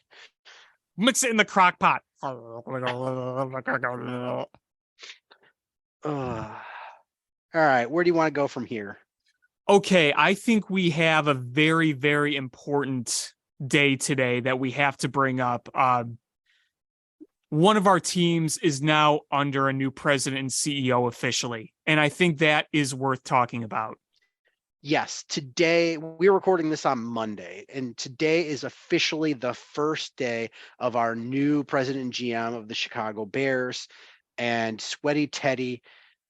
Mix it in the crock pot. All right. Where do you want to go from here? Okay. I think we have a very, very important day today that we have to bring up. One of our teams is now under a new president and CEO officially, and I think that is worth talking about. Yes, today we're recording this on Monday, and today is officially the first day of our new president and GM of the Chicago Bears. And Sweaty Teddy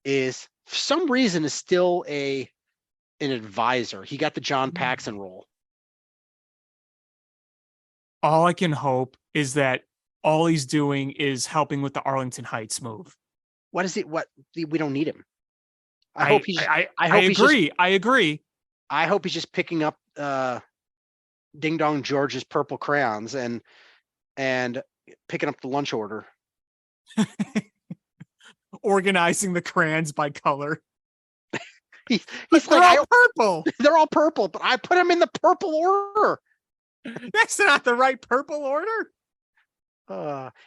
is, for some reason, is still an advisor. He got the John Paxson role. All I can hope is that all he's doing is helping with the Arlington Heights move. What is it? What we don't need him. I agree. I hope he's just picking up Ding Dong George's purple crayons and picking up the lunch order. Organizing the crayons by color. He's like, all purple. They're all purple, but I put them in the purple order. That's not the right purple order.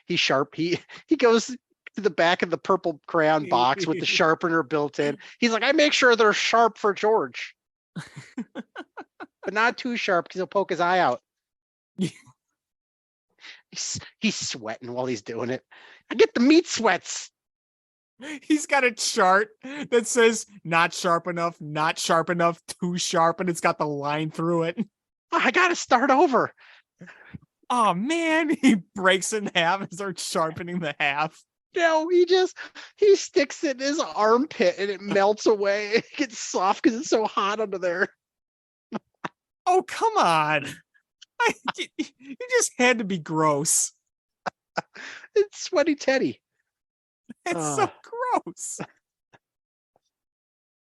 He's sharp. He goes to the back of the purple crayon box with the sharpener built in. He's like, I make sure they're sharp for George, but not too sharp because he'll poke his eye out. He's sweating while he's doing it. I get the meat sweats. He's got a chart that says not sharp enough, too sharp, and it's got the line through it. I got to start over. Oh man, he breaks it in half and starts sharpening the half. No, he sticks it in his armpit and it melts away. It gets soft because it's so hot under there. Oh, come on. You just had to be gross. It's Sweaty Teddy. It's so gross.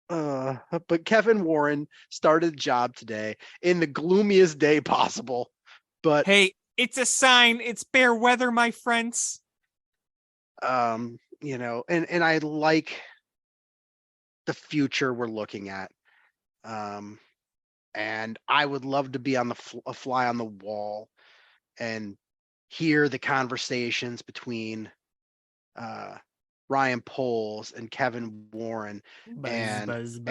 But Kevin Warren started the job today in the gloomiest day possible. But hey, it's a sign. It's bear weather, my friends. And I like the future we're looking at. And I would love to be on a fly on the wall and hear the conversations between Ryan Poles and Kevin Warren. Buzz.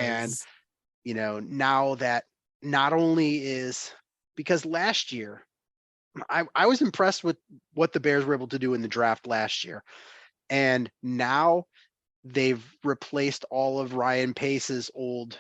Now that not only is, because last year I was impressed with what the Bears were able to do in the draft last year. And now they've replaced all of Ryan Pace's old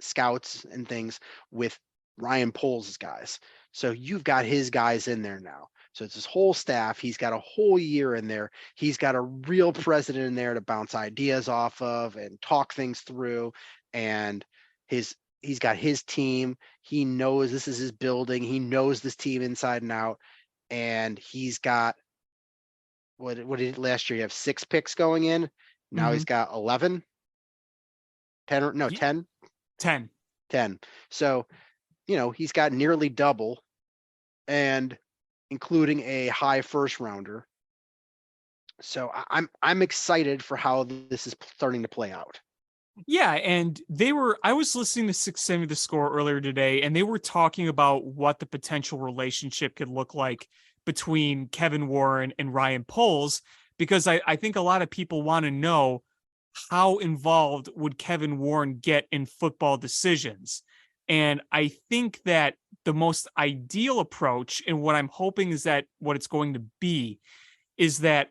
scouts and things with Ryan Poles' guys. So you've got his guys in there now. So it's his whole staff. He's got a whole year in there. He's got a real president in there to bounce ideas off of and talk things through. And he's got his team. He knows this is his building. He knows this team inside and out. And he's got, what did last year? You have 6 picks going in. Now he's got 11, 10. 10. So, he's got nearly double, and including a high first rounder. So I'm excited for how this is starting to play out. Yeah, and I was listening to 670 The Score earlier today, and they were talking about what the potential relationship could look like between Kevin Warren and Ryan Poles, because I think a lot of people want to know, how involved would Kevin Warren get in football decisions? And I think that the most ideal approach, and what I'm hoping is that what it's going to be, is that,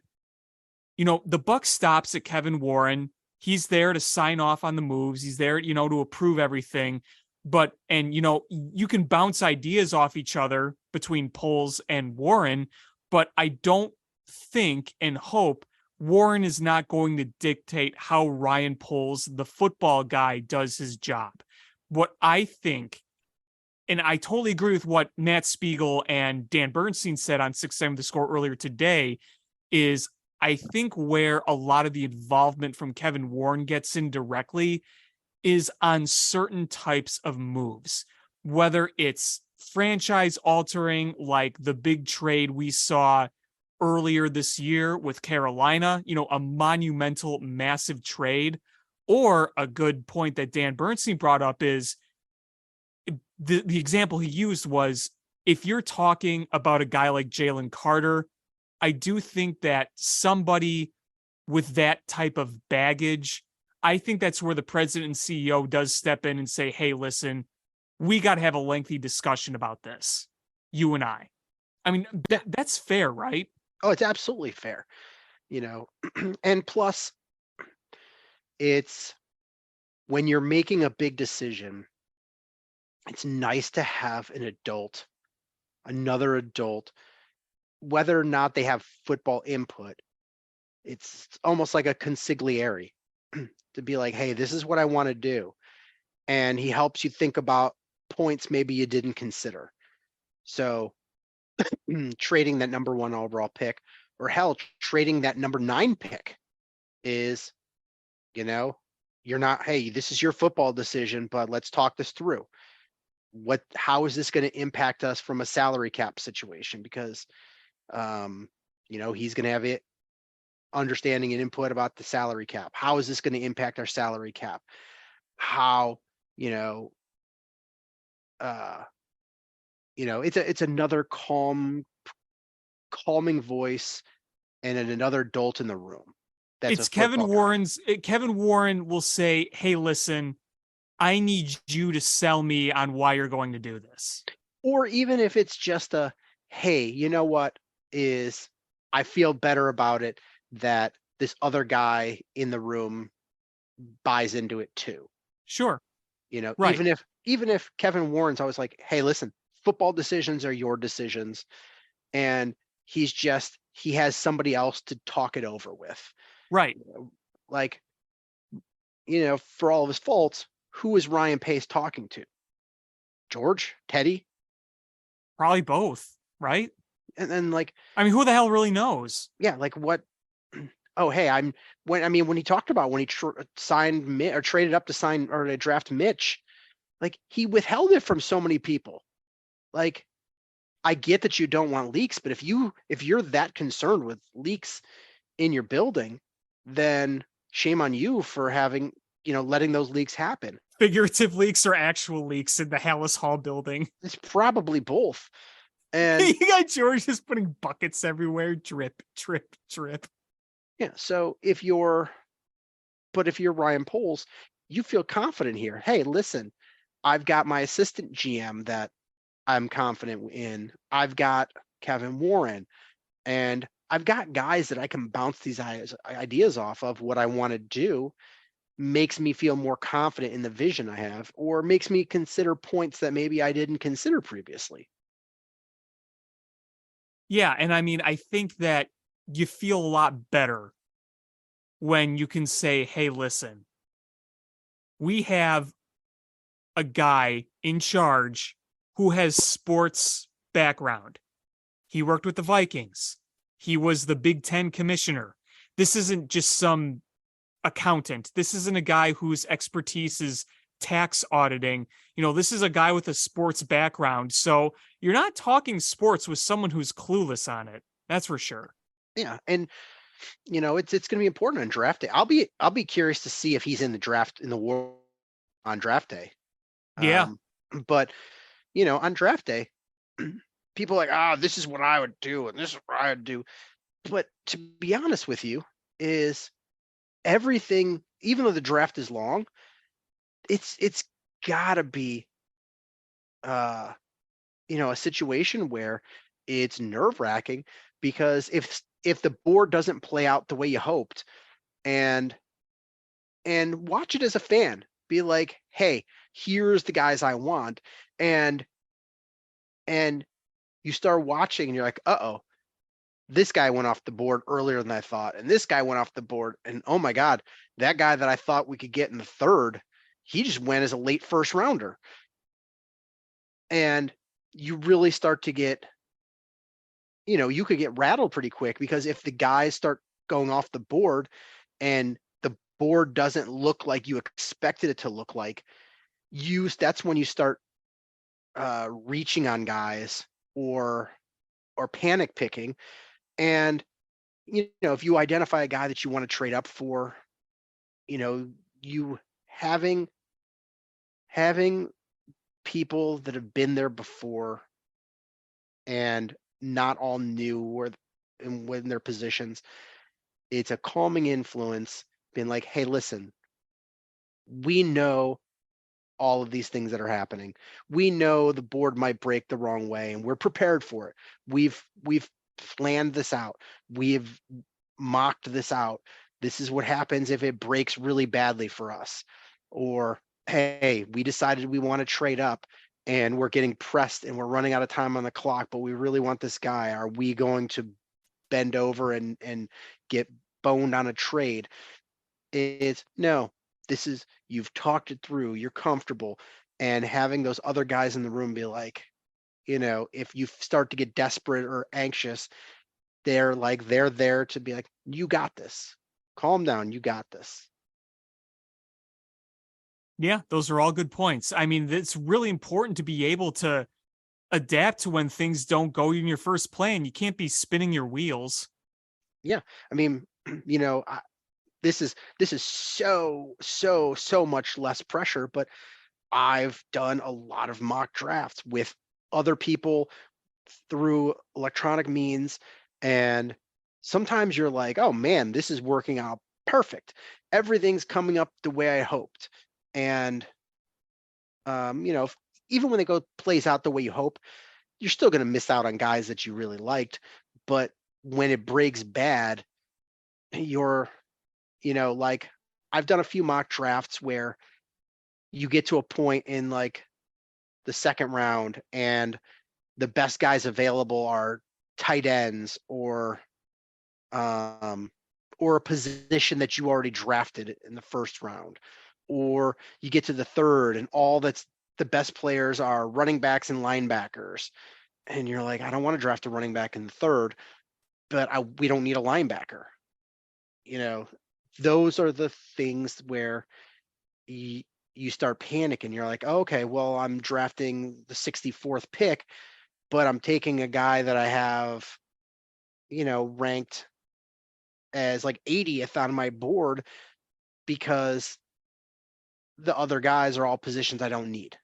the buck stops at Kevin Warren. He's there to sign off on the moves. He's there, to approve everything. But, you can bounce ideas off each other between Poles and Warren, but I don't think and hope Warren is not going to dictate how Ryan Poles, the football guy, does his job. What I think, and I totally agree with what Matt Spiegel and Dan Bernstein said on 6-7 The Score earlier today, is I think where a lot of the involvement from Kevin Warren gets in directly is on certain types of moves, whether it's franchise altering, like the big trade we saw earlier this year with Carolina, a monumental, massive trade, or a good point that Dan Bernstein brought up is the example he used was, if you're talking about a guy like Jalen Carter, I do think that somebody with that type of baggage, I think that's where the president and CEO does step in and say, hey, listen, we got to have a lengthy discussion about this, you and I. I mean, that's fair, right? Oh, it's absolutely fair. And plus, it's when you're making a big decision, it's nice to have another adult, whether or not they have football input. It's almost like a consigliere to be like, hey, this is what I want to do. And he helps you think about points maybe you didn't consider. So trading that number 1 overall pick, or hell, trading that number 9 pick is, you're not, hey, this is your football decision, but let's talk this through. How is this going to impact us from a salary cap situation? Because, he's going to have it understanding and input about the salary cap. How is this going to impact our salary cap? How, it's another calming voice and another adult in the room. It's Kevin Warren will say, hey, listen, I need you to sell me on why you're going to do this. Or even if it's just a, hey, you know what I feel better about it that this other guy in the room buys into it too. Sure. Right. Even if Kevin Warren's always like, hey, listen, football decisions are your decisions. And he has somebody else to talk it over with. Right. For all of his faults, who is Ryan Pace talking to? George? Teddy? Probably both, right? And then who the hell really knows? Yeah, what? Oh, hey, when he talked about when he signed or traded up to sign or to draft Mitch, he withheld it from so many people. I get that you don't want leaks, but if you're that concerned with leaks in your building, then shame on you for having, letting those leaks happen. Figurative leaks or actual leaks in the Hallis Hall building? It's probably both. And you got George just putting buckets everywhere, drip, drip, drip. Yeah. So if you're Ryan Poles, you feel confident here. Hey, listen, I've got my assistant GM that I'm confident in. I've got Kevin Warren, and I've got guys that I can bounce these ideas off of. What I want to do makes me feel more confident in the vision I have, or makes me consider points that maybe I didn't consider previously. Yeah. And I think that you feel a lot better when you can say, hey, listen, we have a guy in charge who has sports background. He worked with the Vikings. He was the Big Ten commissioner. This isn't just some accountant. This isn't a guy whose expertise is tax auditing. This is a guy with a sports background. So you're not talking sports with someone who's clueless on it. That's for sure. Yeah. And it's going to be important on draft day. I'll be curious to see if he's in the draft in the war on draft day. Yeah. But on draft day, people are like, this is what I would do and this is what I would do. But to be honest with you, is everything, even though the draft is long, it's gotta be a situation where it's nerve-wracking, because if the board doesn't play out the way you hoped, and watch it as a fan, be like, hey, here's the guys I want, and you start watching and you're like, this guy went off the board earlier than I thought, and this guy went off the board, and oh my God, that guy that I thought we could get in the third, he just went as a late first rounder. And you really start to get, you could get rattled pretty quick, because if the guys start going off the board and the board doesn't look like you expected it to look like, that's when you start reaching on guys or panic picking. And if you identify a guy that you want to trade up for, you having people that have been there before and not all new or in their positions, it's a calming influence, being like, hey, listen, we know all of these things that are happening. We know the board might break the wrong way, and we're prepared for it. We've planned this out. We've mocked this out. This is what happens if it breaks really badly for us. Or, hey, we decided we want to trade up and we're getting pressed and we're running out of time on the clock, but we really want this guy. Are we going to bend over and get boned on a trade? It's no. This is, you've talked it through, you're comfortable, and having those other guys in the room be like, if you start to get desperate or anxious, they're there to be like, you got this. Calm down, you got this. Yeah, those are all good points. I mean, it's really important to be able to adapt to when things don't go in your first plan. You can't be spinning your wheels. Yeah. I mean, this is so much less pressure, but I've done a lot of mock drafts with other people through electronic means, and sometimes you're like, oh man, this is working out perfect. Everything's coming up the way I hoped. And even when plays out the way you hope, you're still going to miss out on guys that you really liked. But when it breaks bad, you're like, I've done a few mock drafts where you get to a point in like the second round and the best guys available are tight ends or a position that you already drafted in the first round, or you get to the third and the best players are running backs and linebackers. And you're like, I don't want to draft a running back in the third, but we don't need a linebacker. Those are the things where you start panicking. You're like, oh, okay, well, I'm drafting the 64th pick, but I'm taking a guy that I have, ranked as like 80th on my board because the other guys are all positions I don't need.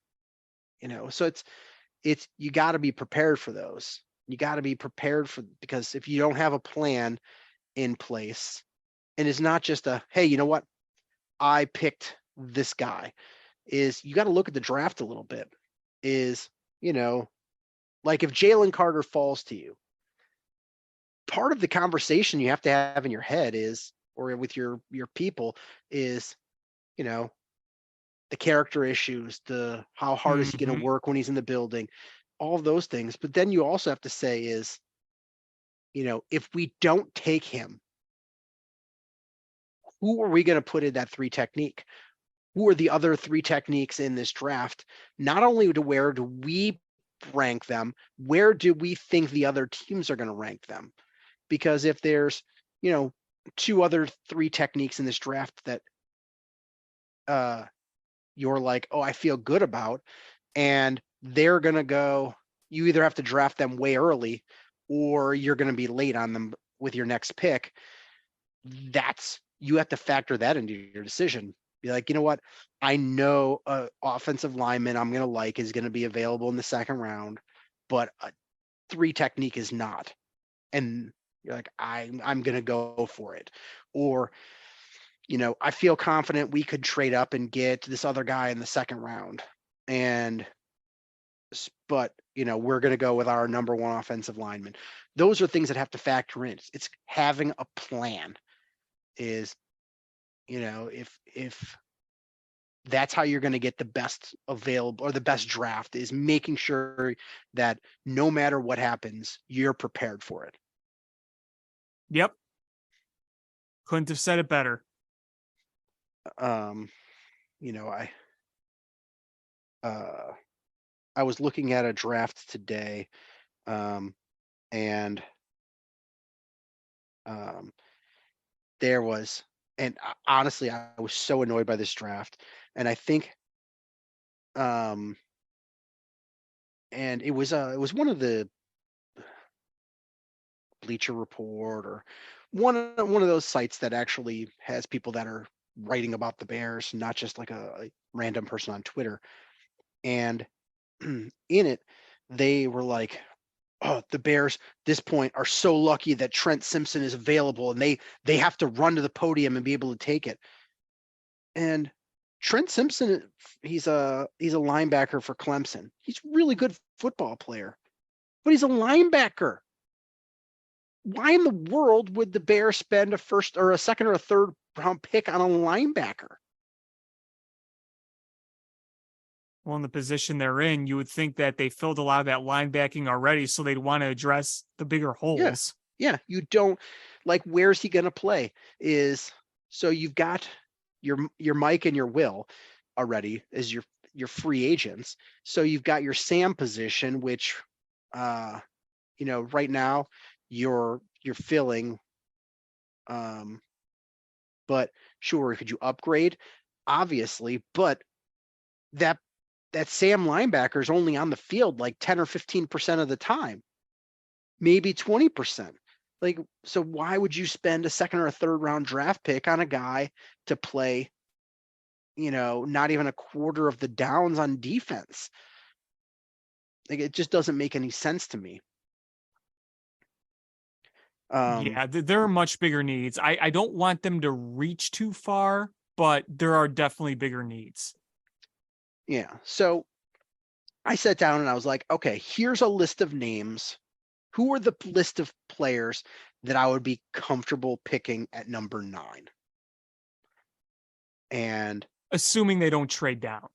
So it's you got to be prepared for those. You got to be prepared because if you don't have a plan in place, and it's not just hey, you know what, I picked this guy, is you got to look at the draft a little bit. Is, like if Jalen Carter falls to you, part of the conversation you have to have in your head is, or with your people, is, the character issues, the how hard is he going to work when he's in the building, all those things. But then you also have to say is, if we don't take him, who are we going to put in that 3 technique? Who are the other 3 techniques in this draft? Not only where do we rank them, where do we think the other teams are going to rank them? Because if there's, 2 other 3 techniques in this draft that you're like, oh, I feel good about, and they're going to go, you either have to draft them way early or you're going to be late on them with your next pick. You have to factor that into your decision. Be like, you know what? I know an offensive lineman I'm going to like is going to be available in the second round, but a 3 technique is not. And you're like, I'm going to go for it. Or, I feel confident we could trade up and get this other guy in the second round. But, we're going to go with our number 1 offensive lineman. Those are things that have to factor in. It's having a plan. Is, if that's how you're going to get the best available or the best draft, is making sure that no matter what happens, you're prepared for it. Yep. Couldn't have said it better. You know, I was looking at a draft today, and there was, and honestly, I was so annoyed by this draft, and I think, and it was one of the Bleacher Report or one of those sites that actually has people that are writing about the Bears, not just like a random person on Twitter. And in it, they were like, "Oh, the Bears this point are so lucky that Trent Simpson is available, and they have to run to the podium and be able to take it." And Trent Simpson, he's a linebacker for Clemson. He's a really good football player, but he's a linebacker. Why in the world would the Bears spend a first or a second or a third round pick on a linebacker? Well, in the position they're in, you would think that they filled a lot of that linebacking already, so they'd want to address the bigger holes. Yeah, you don't like, where's he going to play? So you've got your Mike and your Will already as your free agents. So you've got your Sam position, which right now you're filling. But sure, could you upgrade? Obviously, but that Sam linebacker is only on the field like 10 or 15% of the time, maybe 20%. Like, so why would you spend a second or a third round draft pick on a guy to play, not even a quarter of the downs on defense? Like, it just doesn't make any sense to me. Yeah, there are much bigger needs. I don't want them to reach too far, but there are definitely bigger needs. Yeah. So I sat down and I was like, okay, here's a list of names. Who are the list of players that I would be comfortable picking at number 9? And assuming they don't trade down.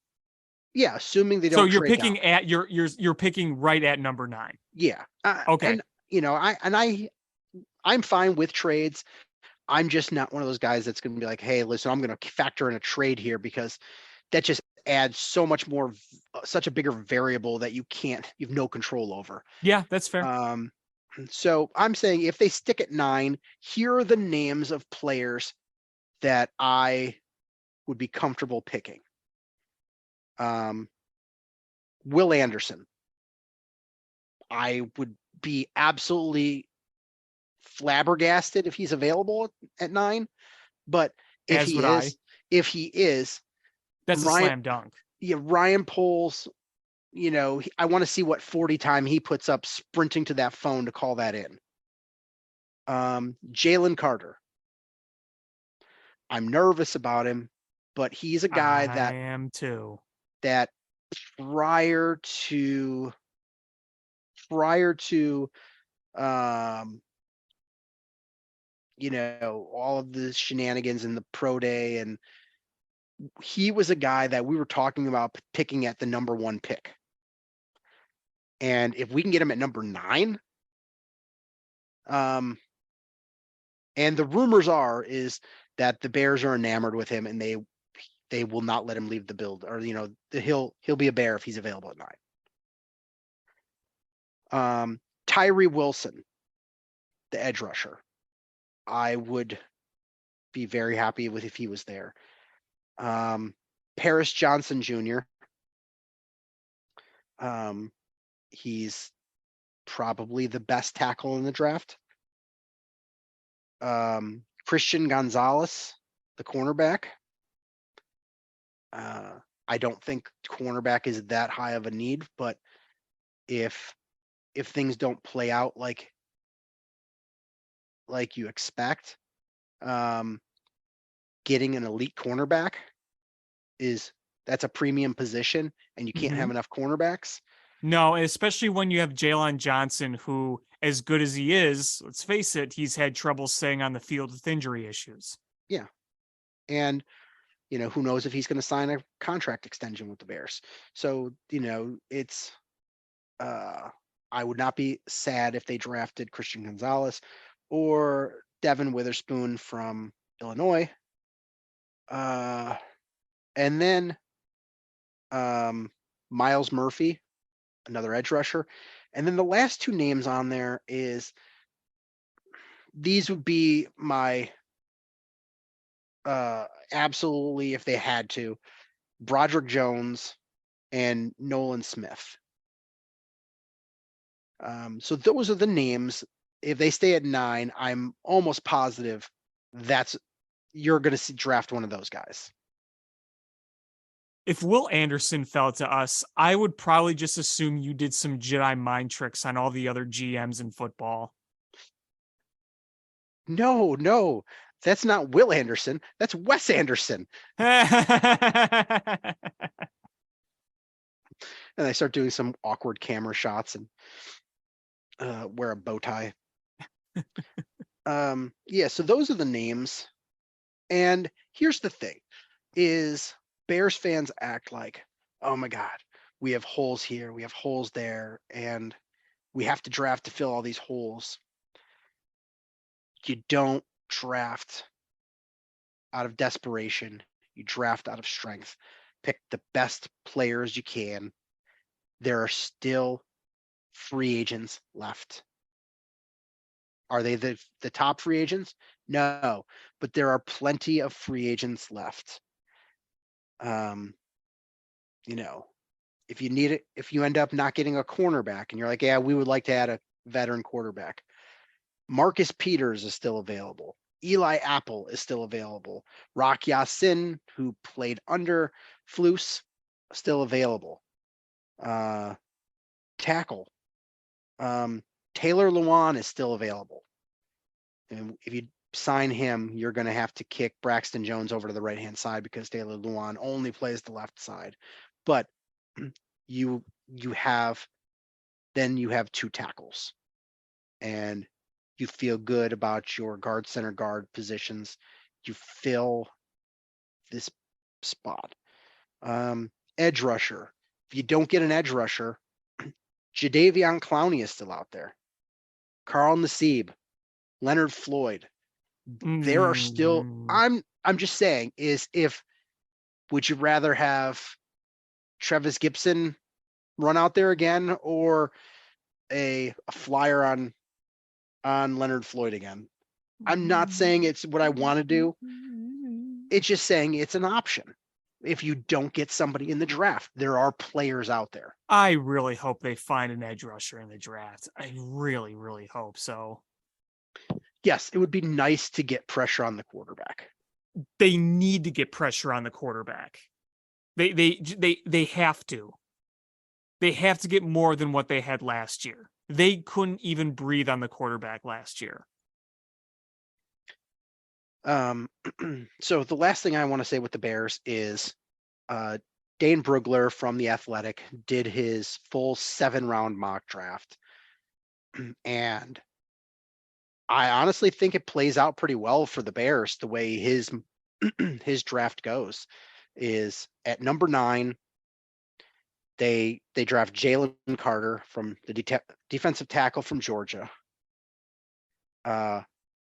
Yeah, assuming they don't. So you're trade picking down. at you're picking right at number 9. Yeah. Okay. And I'm fine with trades. I'm just not one of those guys that's going to be like, hey, listen, I'm going to factor in a trade here, because that just adds so much more, such a bigger variable that you've no control over. Yeah, that's fair. So I'm saying if they stick at 9, here are the names of players that I would be comfortable picking. Will Anderson. I would be absolutely flabbergasted if he's available at 9, but if he is, that's a slam dunk. Yeah, Ryan Poles, I want to see what 40 time he puts up sprinting to that phone to call that in. Jalen Carter. I'm nervous about him, but he's a guy I am too. That prior to all of the shenanigans in the pro day, and he was a guy that we were talking about picking at the number 1 pick. And if we can get him at number 9, and the rumors is that the Bears are enamored with him, and they will not let him leave the build, or he'll be a Bear if he's available at 9. Tyree Wilson, the edge rusher. I would be very happy with if he was there. Paris Johnson Jr. He's probably the best tackle in the draft. Christian Gonzalez, the cornerback. I don't think cornerback is that high of a need, but if things don't play out like you expect, getting an elite cornerback that's a premium position, and you can't have enough cornerbacks. No, especially when you have Jalen Johnson, who, as good as he is, let's face it, he's had trouble staying on the field with injury issues. Yeah. And, who knows if he's going to sign a contract extension with the Bears. So, it's, I would not be sad if they drafted Christian Gonzalez or Devin Witherspoon from Illinois. And then Miles Murphy, another edge rusher. And then the last two names on there these would be my absolutely, if they had to, Broderick Jones and Nolan Smith. So those are the names. If they stay at 9, I'm almost positive you're going to draft one of those guys. If Will Anderson fell to us, I would probably just assume you did some Jedi mind tricks on all the other GMs in football. No, that's not Will Anderson. That's Wes Anderson. And I start doing some awkward camera shots and wear a bow tie. Yeah, so those are the names. And here's the thing is Bears fans act like, oh my God, we have holes here, we have holes there, and we have to draft to fill all these holes. You don't draft out of desperation. You draft out of strength. Pick the best players you can. There are still free agents left. Are they the top free agents? No, but there are plenty of free agents left. If you need it, if you end up not getting a cornerback and you're like, yeah, we would like to add a veteran quarterback. Marcus Peters is still available. Eli Apple is still available. Rock Ya-Sin, who played under Flus, still available. Tackle. Taylor Lewan is still available. And if you sign him, you're going to have to kick Braxton Jones over to the right-hand side because Taylor Lewan only plays the left side. But you have 2 tackles. And you feel good about your guard, center guard positions. You fill this spot. Edge rusher. If you don't get an edge rusher, Jadeveon Clowney is still out there. Carl Nassib, Leonard Floyd. There are still, I'm just saying, would you rather have Travis Gibson run out there again or a flyer on Leonard Floyd again? I'm not saying it's what I want to do. It's just saying it's an option. If you don't get somebody in the draft, there are players out there. I really hope they find an edge rusher in the draft. I really, really hope so. Yes, it would be nice to get pressure on the quarterback. They need to get pressure on the quarterback. They have to. They have to get more than what they had last year. They couldn't even breathe on the quarterback last year. So the last thing I want to say with the Bears is Dane Brugler from The Athletic did his full 7-round mock draft. And I honestly think it plays out pretty well for the Bears the way his draft goes. Is at number 9, they draft Jalen Carter from the defensive tackle from Georgia.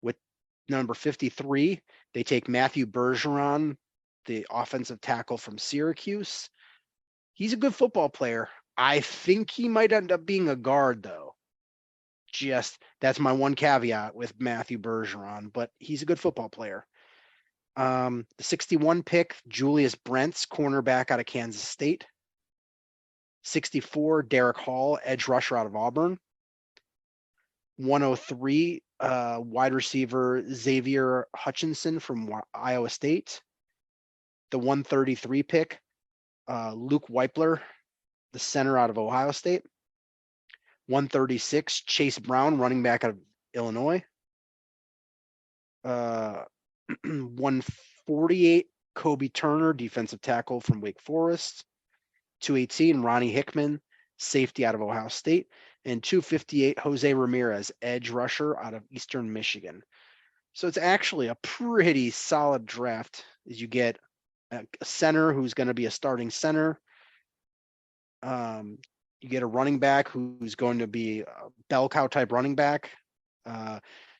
With number 53, they take Matthew Bergeron, the offensive tackle from Syracuse. He's a good football player. I think he might end up being a guard, though. That's my one caveat with Matthew Bergeron, but he's a good football player. The 61 pick, Julius Brents, cornerback out of Kansas State. 64, Derek Hall, edge rusher out of Auburn. 103, wide receiver Xavier Hutchinson from Iowa State. The 133 pick, Luke Weipler, the center out of Ohio State. 136, Chase Brown, running back out of Illinois. 148, Kobe Turner, defensive tackle from Wake Forest. 218, Ronnie Hickman, safety out of Ohio State. And 258, Jose Ramirez, edge rusher out of Eastern Michigan. So it's actually a pretty solid draft as you get a center who's going to be a starting center. You get a running back who's going to be a bell cow type running back.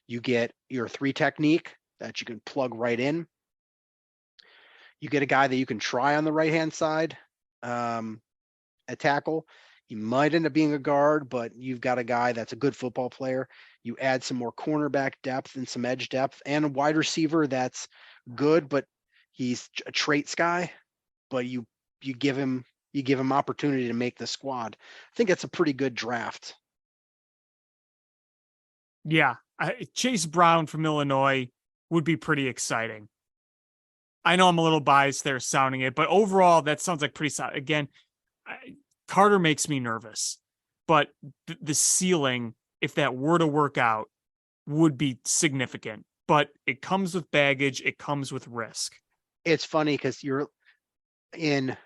You get your 3 technique that you can plug right in. You get a guy that you can try on the right-hand side at tackle. He might end up being a guard, but you've got a guy that's a good football player. You add some more cornerback depth and some edge depth and a wide receiver that's good, but he's a traits guy, but you give him opportunity to make the squad. I think that's a pretty good draft. Yeah. Chase Brown from Illinois would be pretty exciting. I know I'm a little biased there sounding it, but overall, that sounds like pretty solid. Again, Carter makes me nervous, but the ceiling, if that were to work out, would be significant. But it comes with baggage. It comes with risk. It's funny because you're in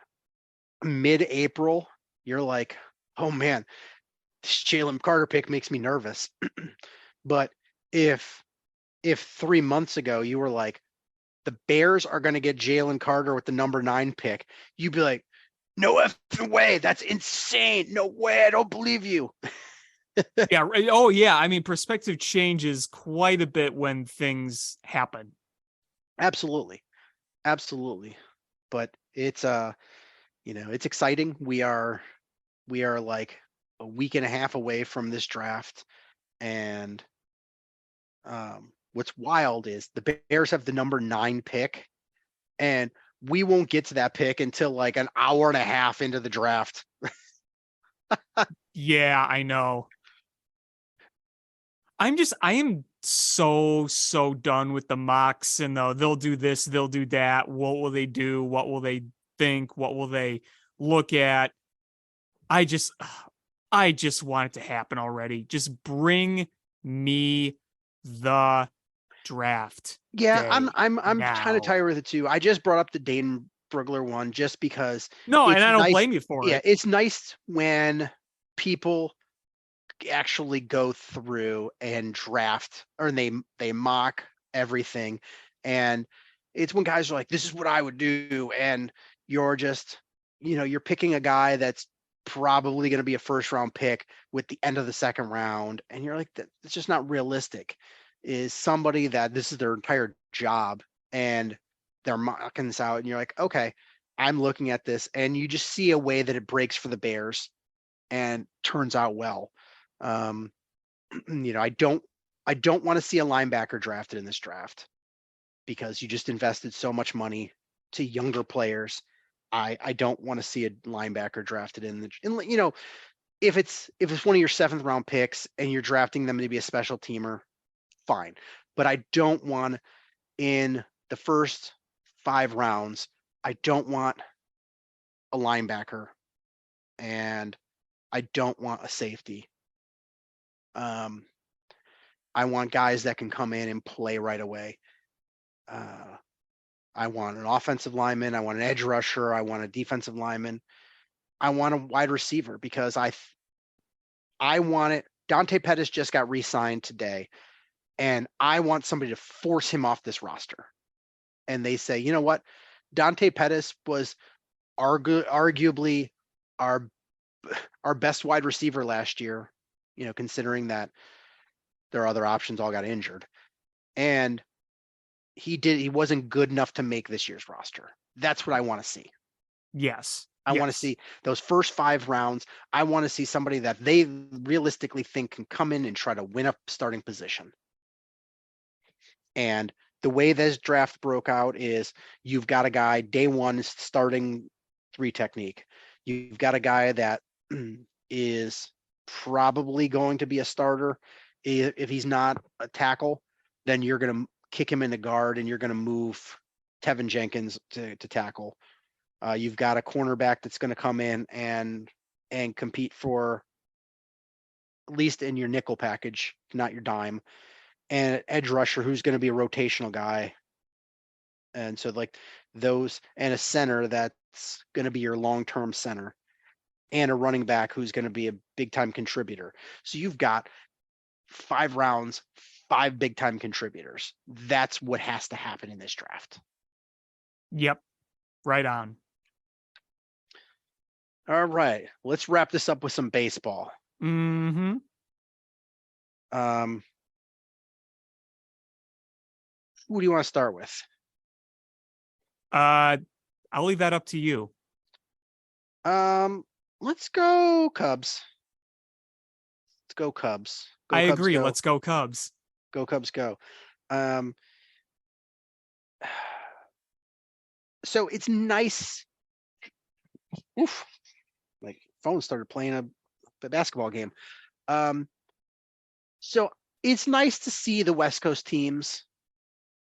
mid-April. You're like, oh man, this Jalen Carter pick makes me nervous. But if 3 months ago you were like, the Bears are going to get Jalen Carter with the number 9 pick, you'd be like, no effing way. That's insane. No way. I don't believe you. Yeah. Oh, yeah. I mean, perspective changes quite a bit when things happen. Absolutely. Absolutely. But it's it's exciting. We are like a week and a half away from this draft. And what's wild is the Bears have the number 9 pick, and we won't get to that pick until like an hour and a half into the draft. Yeah, I know. I am so done with the mocks and they'll do this, they'll do that. What will they do? What will they think? What will they look at? I just want it to happen already. Just bring me the draft. Yeah, day I'm now. kind of tired with it too. I just brought up the Dane Brugler one just because No, it's and I don't nice. blame you for Yeah, it. it's nice when people actually go through and draft, or they mock everything, and it's when guys are like, this is what I would do, and you're just you're picking a guy that's probably going to be a first round pick with the end of the second round, and you're like, it's just not realistic. Is somebody that this is their entire job and they're mocking this out, and you're like, okay, I'm looking at this, and you just see a way that it breaks for the Bears and turns out well. I don't want to see a linebacker drafted in this draft because you just invested so much money to younger players. I don't want to see a linebacker drafted if it's one of your 7th round picks and you're drafting them to be a special teamer, fine. But I don't want in the first 5 rounds, I don't want a linebacker and I don't want a safety. I want guys that can come in and play right away. I want an offensive lineman. I want an edge rusher. I want a defensive lineman. I want a wide receiver because I want it. Dante Pettis just got re-signed today, and I want somebody to force him off this roster. And they say, you know what? Dante Pettis was arguably our best wide receiver last year, considering that their other options all got injured. And he wasn't good enough to make this year's roster. That's what I want to see. Yes. I want to see those first 5 rounds. I want to see somebody that they realistically think can come in and try to win a starting position. And the way this draft broke out is you've got a guy day 1 starting 3 technique. You've got a guy that is probably going to be a starter. If he's not a tackle, then you're going to kick him into guard and you're going to move Tevin Jenkins to tackle. You've got a cornerback that's going to come in and compete for at least in your nickel package, not your dime, and an edge rusher who's going to be a rotational guy. And so like those, and a center that's going to be your long-term center, and a running back who's going to be a big-time contributor. So you've got 5 rounds, 5 big-time contributors. That's what has to happen in this draft. Yep. Right on. All right. Let's wrap this up with some baseball. Mm-hmm. Who do you want to start with? I'll leave that up to you. Let's go Cubs. Let's go Cubs. Go I Cubs, agree. go. Let's go Cubs. Go Cubs, go. So it's nice. Oof. Like phone started playing a basketball game. So it's nice to see the West Coast teams,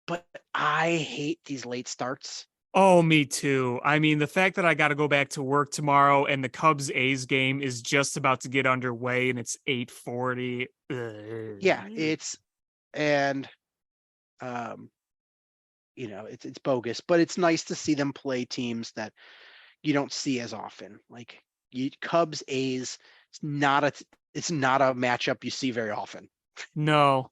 but I hate these late starts. Oh, me too. I mean, the fact that I got to go back to work tomorrow and the Cubs A's game is just about to get underway and it's 8:40. Yeah, it's bogus, but it's nice to see them play teams that you don't see as often. Like Cubs A's, it's not a matchup you see very often. No.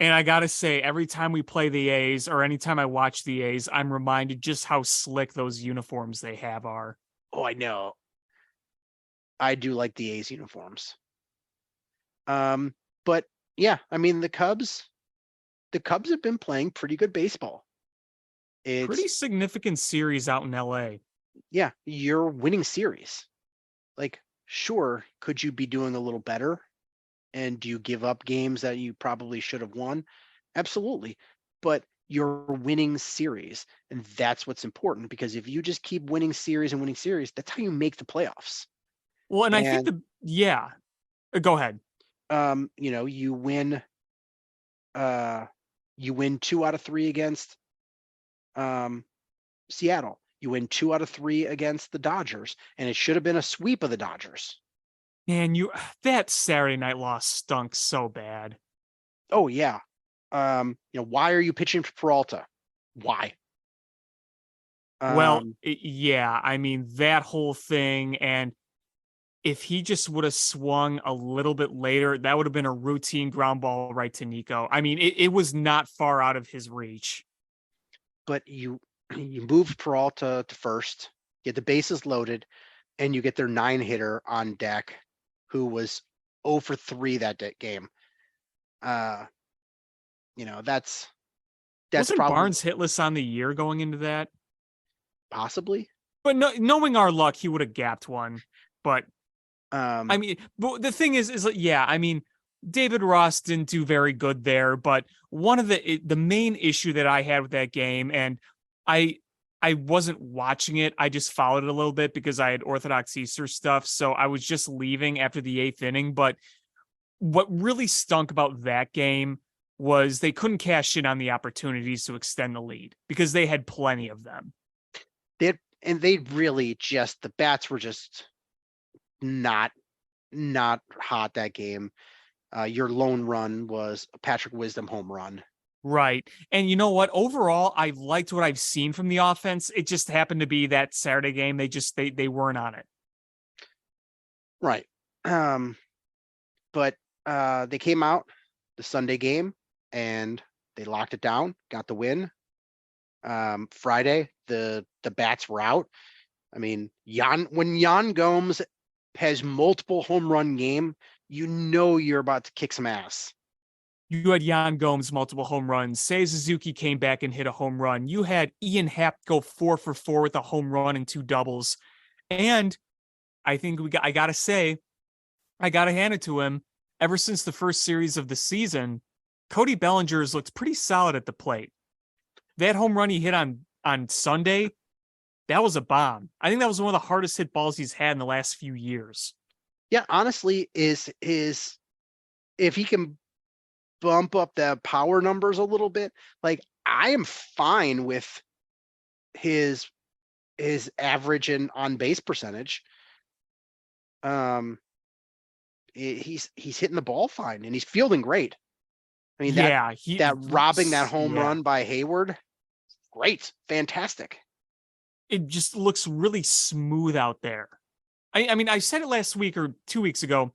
And I got to say, every time we play the A's or anytime I watch the A's, I'm reminded just how slick those uniforms they have are. Oh, I know. I do like the A's uniforms. But yeah, I mean, the Cubs have been playing pretty good baseball. It's pretty significant series out in LA. Yeah, you're winning series. Like, sure, could you be doing a little better? And do you give up games that you probably should have won? Absolutely. But you're winning series. And that's what's important, because if you just keep winning series, that's how you make the playoffs. Well, and I think go ahead. You win 2 out of 3 against Seattle. You win 2 out of 3 against the Dodgers, and it should have been a sweep of the Dodgers. Man, that Saturday night loss stunk so bad. Oh yeah. Why are you pitching for Peralta? Why? Yeah, I mean, that whole thing, and if he just would have swung a little bit later, that would have been a routine ground ball right to Nico. I mean, it was not far out of his reach. But you move Peralta to first, get the bases loaded, and you get their 9-hitter on deck, who was 0 for 3 that game. That's Wasn't probably Barnes hitless on the year going into that? possibly. But knowing our luck, he would have gapped one. But I mean, but the thing is yeah, I mean, David Ross didn't do very good there, but one of the main issue that I had with that game, and I wasn't watching it, I just followed it a little bit because I had Orthodox Easter stuff, so I was just leaving after the 8th inning. But what really stunk about that game was they couldn't cash in on the opportunities to extend the lead because they had plenty of them. They really just, the bats were just not hot that game. Your lone run was a Patrick Wisdom home run. Right. And you know what? Overall, I liked what I've seen from the offense. It just happened to be that Saturday game. They weren't on it. Right. But they came out the Sunday game and they locked it down, got the win. Friday, the bats were out. I mean, when Yan Gomes has multiple home run game, you're about to kick some ass. You had Yan Gomes multiple home runs. Seiya Suzuki came back and hit a home run. You had Ian Happ go 4 for 4 with a home run and 2 doubles. And I think I got to say, I got to hand it to him. Ever since the first series of the season, Cody Bellinger has looked pretty solid at the plate. That home run he hit on Sunday, that was a bomb. I think that was one of the hardest hit balls he's had in the last few years. Yeah, honestly, is if he can bump up the power numbers a little bit, like I am fine with his average and on base percentage. He's hitting the ball fine and he's fielding great. I mean, robbing that home run by Hayward, great, fantastic. It just looks really smooth out there. I mean, I said it last week or 2 weeks ago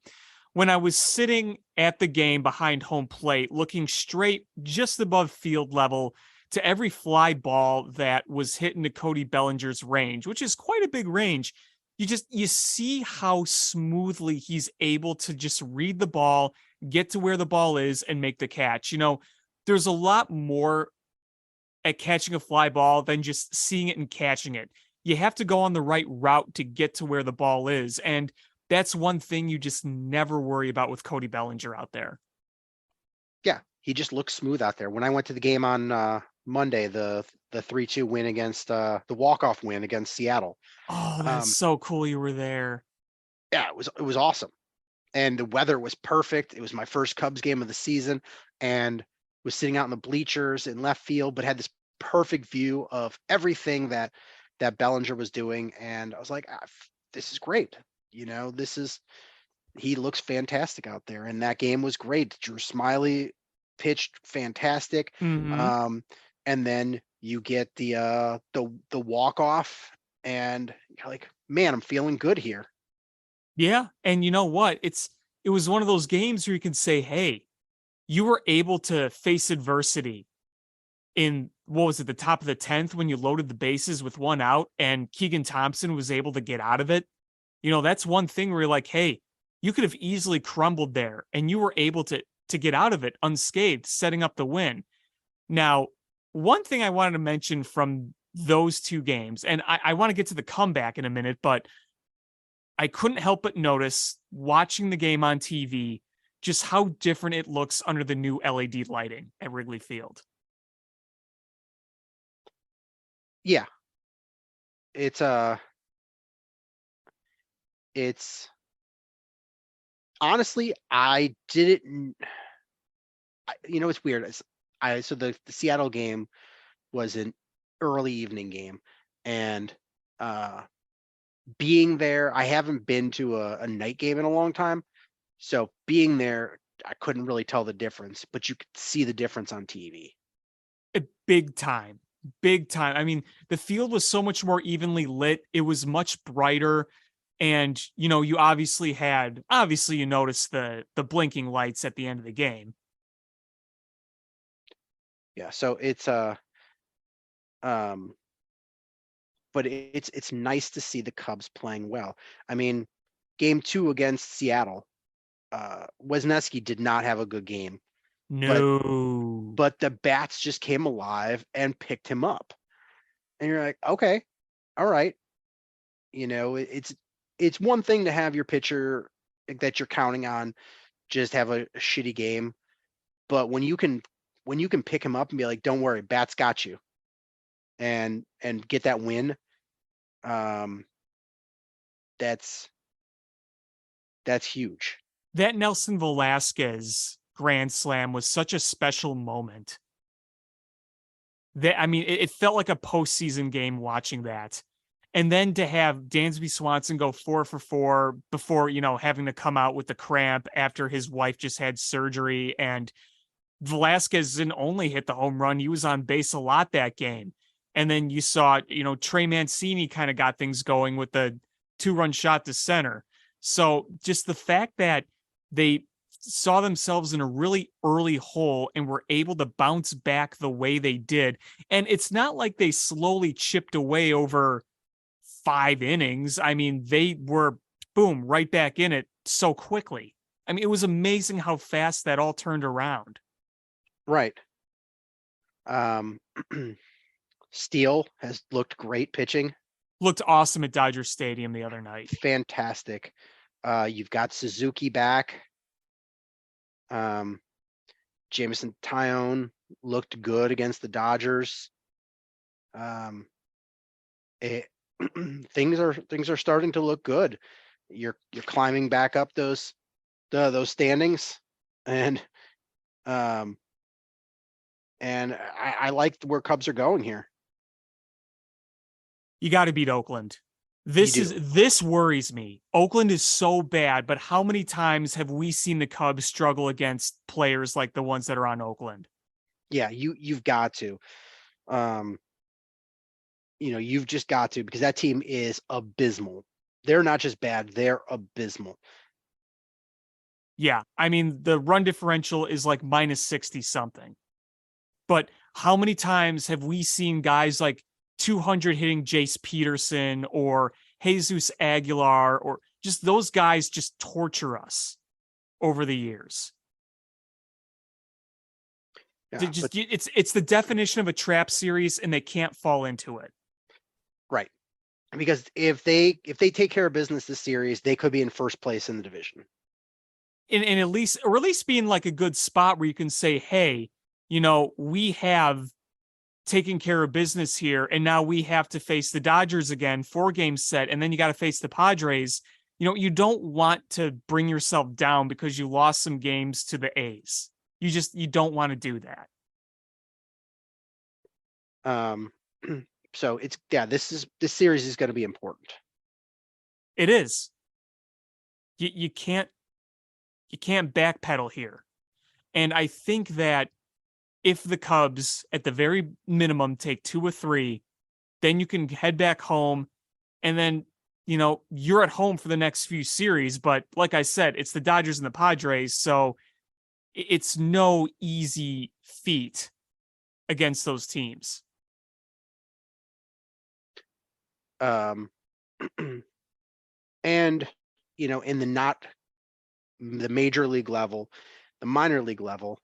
when I was sitting at the game behind home plate, looking straight just above field level to every fly ball that was hit into Cody Bellinger's range, which is quite a big range. You see how smoothly he's able to just read the ball, get to where the ball is, and make the catch. You know, there's a lot more at catching a fly ball than just seeing it and catching it. You have to go on the right route to get to where the ball is. And that's one thing you just never worry about with Cody Bellinger out there. Yeah, he just looks smooth out there. When I went to the game on Monday, the 3-2 win against the walk-off win against Seattle. Oh, that's so cool you were there. Yeah, it was awesome. And the weather was perfect. It was my first Cubs game of the season, and was sitting out in the bleachers in left field, but had this perfect view of everything that Bellinger was doing. And I was like, this is great. You know, he looks fantastic out there. And that game was great. Drew Smyly pitched fantastic. Mhm. And then you get the walk off, and you're like, man, I'm feeling good here. Yeah. And you know what? It was one of those games where you can say, hey, you were able to face adversity in, what was it, the top of the 10th when you loaded the bases with one out and Keegan Thompson was able to get out of it. You know, that's one thing where you're like, hey, you could have easily crumbled there and you were able to get out of it unscathed, setting up the win. Now, one thing I wanted to mention from those two games, and I want to get to the comeback in a minute, but I couldn't help but notice watching the game on TV just how different it looks under the new LED lighting at Wrigley Field. Yeah. It's honestly, I didn't, you know, it's weird. So the Seattle game was an early evening game, and being there, I haven't been to a night game in a long time. So being there, I couldn't really tell the difference, but you could see the difference on TV. Big time. Big time. I mean, the field was so much more evenly lit. It was much brighter. And, you know, you obviously noticed the blinking lights at the end of the game. Yeah. So it's but it's nice to see the Cubs playing well. I mean, game 2 against Seattle, Wesneski did not have a good game. No. But the bats just came alive and picked him up. And you're like, okay, all right. You know, it's one thing to have your pitcher that you're counting on just have a shitty game. But when you can pick him up and be like, don't worry, bats got you, and get that win, that's huge. That Nelson Velasquez grand slam was such a special moment. That, I mean, it felt like a postseason game watching that. And then to have Dansby Swanson go 4 for 4 before, you know, having to come out with the cramp after his wife just had surgery, and Velasquez didn't only hit the home run, he was on base a lot that game. And then you saw, you know, Trey Mancini kind of got things going with the 2-run shot to center. So just the fact that they saw themselves in a really early hole and were able to bounce back the way they did. And it's not like they slowly chipped away over 5 innings. I mean, they were, boom, right back in it so quickly. I mean, it was amazing how fast that all turned around. Right. Steele has looked great pitching. Looked awesome at Dodger Stadium the other night. Fantastic. You've got Suzuki back. Jameson Taillon looked good against the Dodgers. Things are starting to look good. You're climbing back up those standings, and I like where Cubs are going here. You got to beat Oakland. This worries me. Oakland is so bad, but how many times have we seen the Cubs struggle against players like the ones that are on Oakland? Yeah, you've got to. You know, you've just got to, because that team is abysmal. They're not just bad, they're abysmal. Yeah, I mean, the run differential is like minus 60 something. But how many times have we seen guys like 200 hitting Jace Peterson or Jesus Aguilar, or just those guys just torture us over the years? Yeah, but, It's the definition of a trap series, and they can't fall into it. right. Because if they take care of business this series, they could be in first place in the division. And at least be in like a good spot where you can say, hey, we have taken care of business here, and now we have to face the Dodgers again, 4-game set, and then you got to face the Padres. You don't want to bring yourself down because you lost some games to the A's. You don't want to do that. So this series is going to be important. It is. You can't backpedal here. And I think that if the Cubs at the very minimum take 2 or 3, then you can head back home, and then you're at home for the next few series. But like I said, it's the Dodgers and the Padres, so it's no easy feat against those teams. And in the major league level, the minor league level,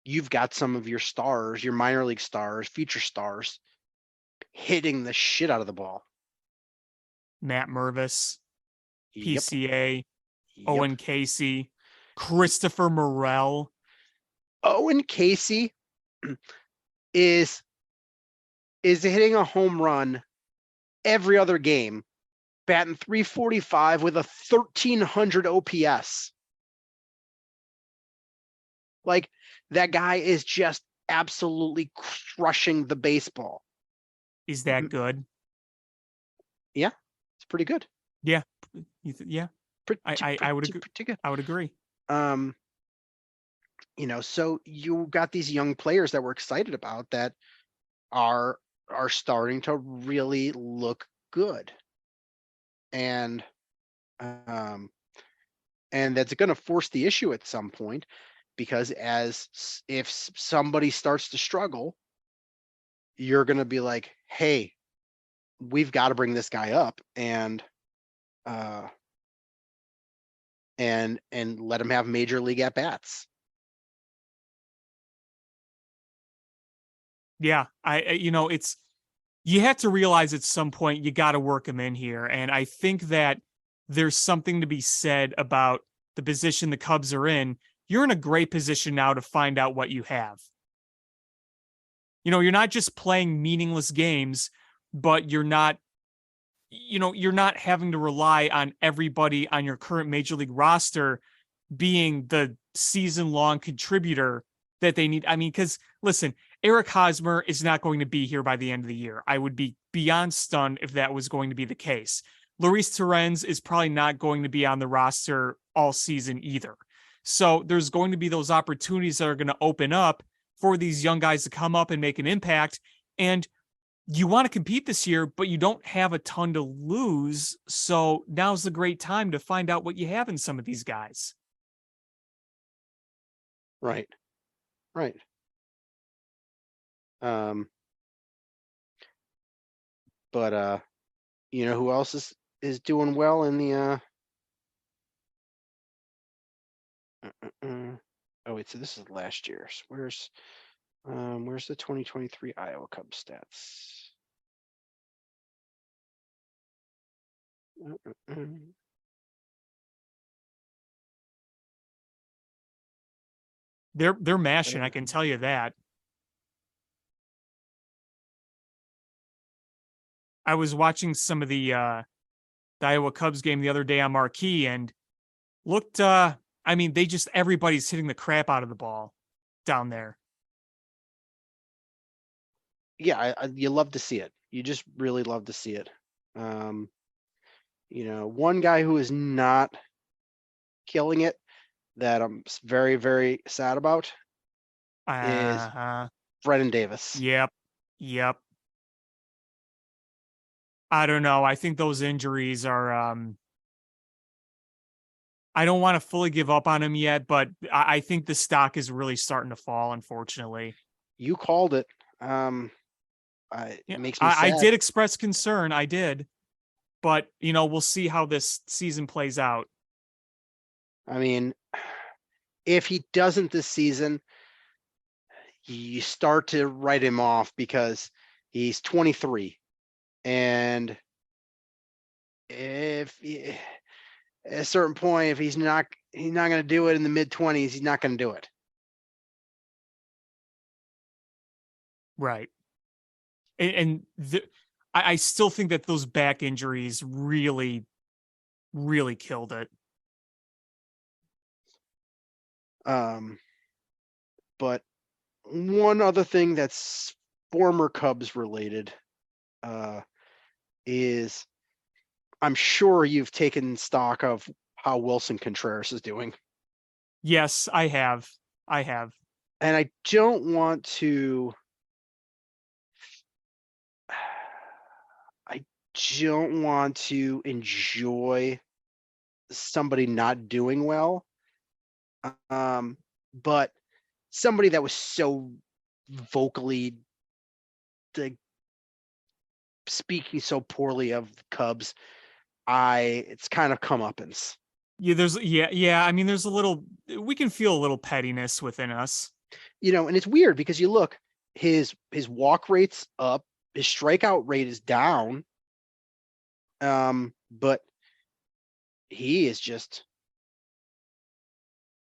you've got some of your stars, your minor league stars, future stars, hitting the shit out of the ball. Matt Mervis, Yep. PCA, Yep. Owen Casey, Christopher Morel. Owen Casey is hitting a home run every other game, batting .345 with a 1,300 OPS. Like, that guy is just absolutely crushing the baseball. Is that good? Yeah, it's pretty good. Yeah. Yeah. I would agree. Pretty good. I would agree. So you got these young players that we're excited about that are starting to really look good. And that's going to force the issue at some point, because if somebody starts to struggle, you're going to be like, hey, we've got to bring this guy up and let him have major league at bats. Yeah, you have to realize at some point you got to work him in here. And I think that there's something to be said about the position the Cubs are in. You're in a great position now to find out what you have. You're not just playing meaningless games, but you're not having to rely on everybody on your current major league roster being the season-long contributor that they need. I mean, because listen, Eric Hosmer is not going to be here by the end of the year. I would be beyond stunned if that was going to be the case. Luis Torrens is probably not going to be on the roster all season either. So there's going to be those opportunities that are going to open up for these young guys to come up and make an impact. And you want to compete this year, but you don't have a ton to lose. So now's the great time to find out what you have in some of these guys. Right. But who else is doing well in the oh wait, so this is last year's. Where's the 2023 Iowa Cubs stats? They're mashing, I can tell you that. I was watching some of the Iowa Cubs game the other day on Marquee and looked everybody's hitting the crap out of the ball down there. Yeah, you love to see it. You just really love to see it. One guy who is not killing it that I'm very, very sad about is Brennan Davis. Yep. I don't know. I think those injuries are I don't want to fully give up on him yet, but I think the stock is really starting to fall, unfortunately. You called it. It makes me sad. I did express concern. I did. But, we'll see how this season plays out. I mean, if he doesn't this season, you start to write him off because he's 23, and if at a certain point, if he's not going to do it in the mid-20s, he's not going to do it. Right. And I still think that those back injuries really, really killed it. But one other thing that's former Cubs related is I'm sure you've taken stock of how Wilson Contreras is doing. Yes, I have. And I don't want to enjoy somebody not doing well. But somebody that was so vocally speaking so poorly of the Cubs, it's kind of comeuppance. Yeah. I mean, there's we can feel a little pettiness within us. And it's weird because you look, his walk rate's up, his strikeout rate is down. But he is just,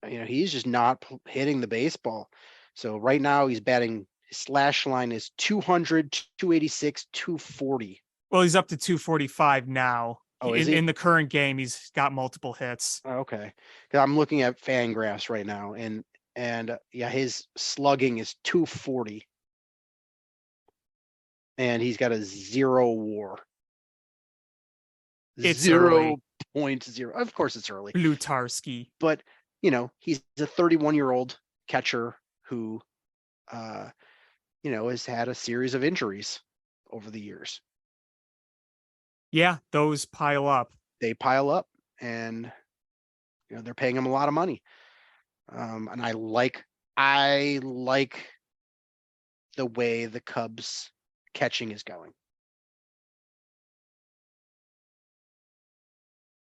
he's just not hitting the baseball. So right now he's batting, his slash line is 200, 286, 240. Well, he's up to 245 now. Oh, is he? In the current game, he's got multiple hits. Oh, okay. Because I'm looking at Fangraphs right now, and yeah, his slugging is 240. And he's got a 0 WAR. It's 0.0. Of course it's early. Lutarski. But, he's a 31-year-old catcher who, has had a series of injuries over the years. Yeah, those pile up. They pile up, and, they're paying him a lot of money. And I like the way the Cubs catching is going.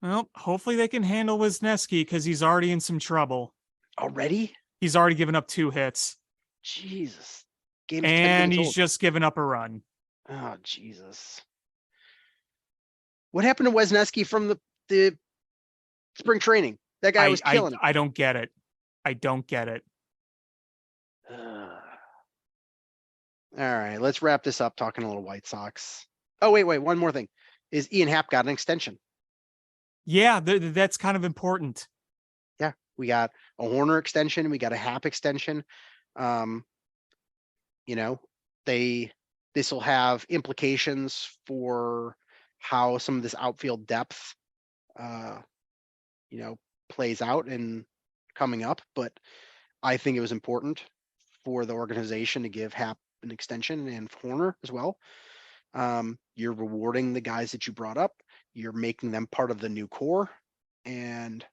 Well, hopefully they can handle Wisniewski because he's already in some trouble. Already? He's already given up 2 hits. Jesus. Game's and he's just given up a run. Oh, Jesus. What happened to Wisniewski from the spring training? That guy was killing it. I don't get it. All right, let's wrap this up talking a little White Sox. Oh, wait. One more thing. Is Ian Happ got an extension? Yeah, that's kind of important. Yeah, we got a Horner extension. We got a Happ extension. This will have implications for how some of this outfield depth, plays out and coming up. But I think it was important for the organization to give Happ an extension and Horner as well. You're rewarding the guys that you brought up. You're making them part of the new core, and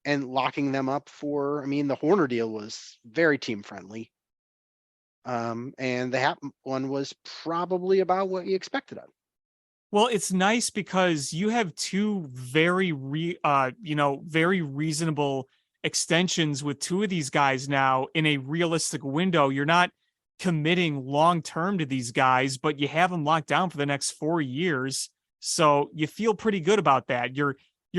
locking them up for. I mean, the Horner deal was very team friendly, and the Happ one was probably about what you expected of. Well, it's nice because you have 2 very reasonable extensions with 2 of these guys now in a realistic window. You're not committing long term to these guys, but you have them locked down for the next 4 years. So you feel pretty good about that. You're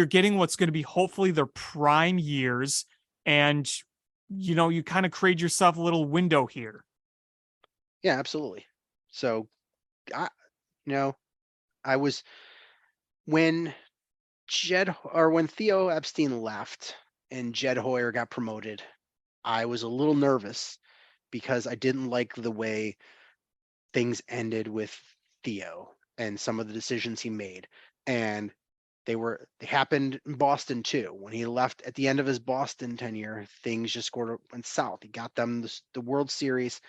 getting what's going to be hopefully their prime years, and you kind of create yourself a little window here. Yeah, absolutely. So, I was when Theo Epstein left and Jed Hoyer got promoted, I was a little nervous because I didn't like the way things ended with Theo and some of the decisions he made. And they happened in Boston too. When he left at the end of his Boston tenure, things just sort of went south. He got them the World Series,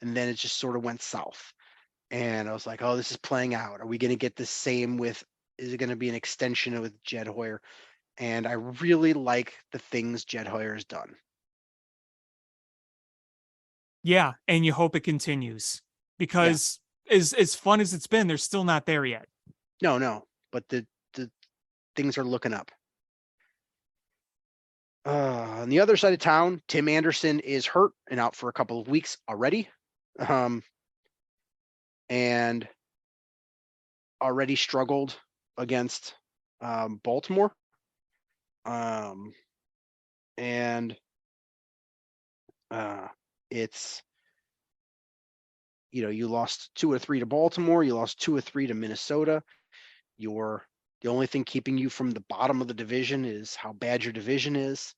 and then it just sort of went south. And I was like, oh, this is playing out. Are we going to get the same is it going to be an extension with Jed Hoyer? And I really like the things Jed Hoyer has done. Yeah, and you hope it continues because as fun as it's been, they're still not there yet. No, but the things are looking up. On the other side of town, Tim Anderson is hurt and out for a couple of weeks already. And already struggled against Baltimore. And it's, you lost 2 or 3 to Baltimore. You lost 2 or 3 to Minnesota. The only thing keeping you from the bottom of the division is how bad your division is.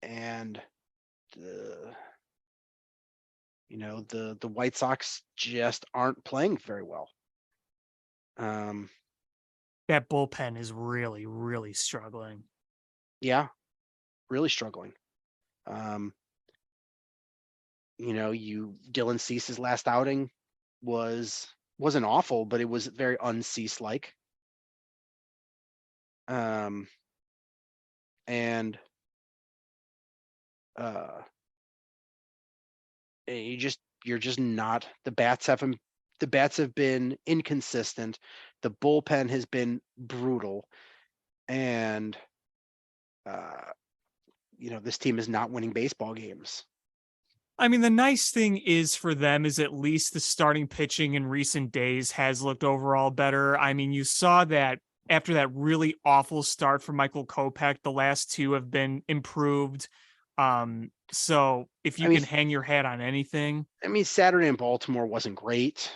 And the White Sox just aren't playing very well. That bullpen is really, really struggling. Yeah, really struggling. Dylan Cease's last outing wasn't awful, but it was very un-Cease-like. And you're just not. The bats have been inconsistent. The bullpen has been brutal, and this team is not winning baseball games. I mean, the nice thing is for them is at least the starting pitching in recent days has looked overall better. I mean, you saw that after that really awful start for Michael Kopech, the last 2 have been improved. So if you can hang your hat on anything. I mean, Saturday in Baltimore wasn't great.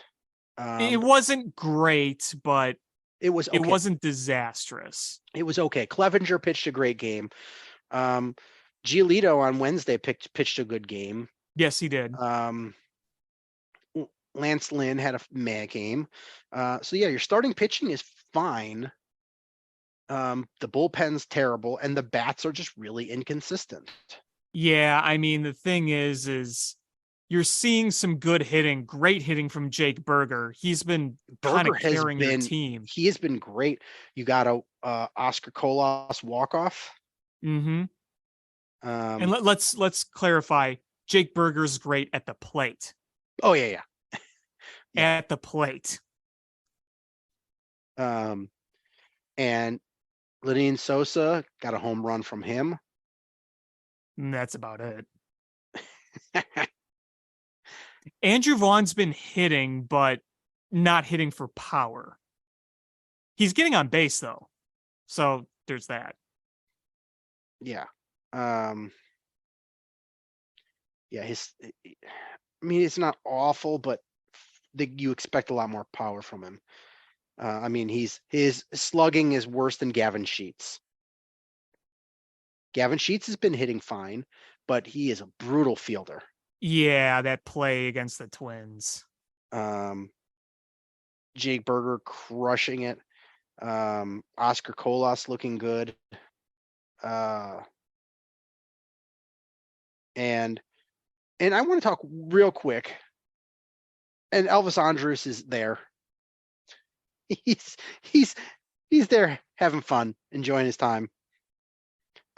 It wasn't great, but it was okay. It wasn't disastrous. It was okay. Clevenger pitched a great game. Giolito on Wednesday pitched a good game. Yes, he did. Lance Lynn had a meh game. So yeah, your starting pitching is fine. The bullpen's terrible, and the bats are just really inconsistent. Yeah, I mean, the thing is you're seeing some good hitting, great hitting from Jake Berger. He's been kind of carrying your team. He has been great. You got a Oscar Colas walk-off. Mm-hmm. And let's clarify. Jake Berger's great at the plate. Oh yeah. At the plate. And Lenyn Sosa got a home run from him. And that's about it. Andrew Vaughn's been hitting, but not hitting for power. He's getting on base though. So there's that. Yeah. It's not awful, but you expect a lot more power from him. His slugging is worse than Gavin Sheets. Gavin Sheets has been hitting fine, but he is a brutal fielder. Yeah, that play against the Twins. Jake Berger crushing it. Oscar Colas looking good. And I want to talk real quick. And Elvis Andrus is there. He's there having fun, enjoying his time.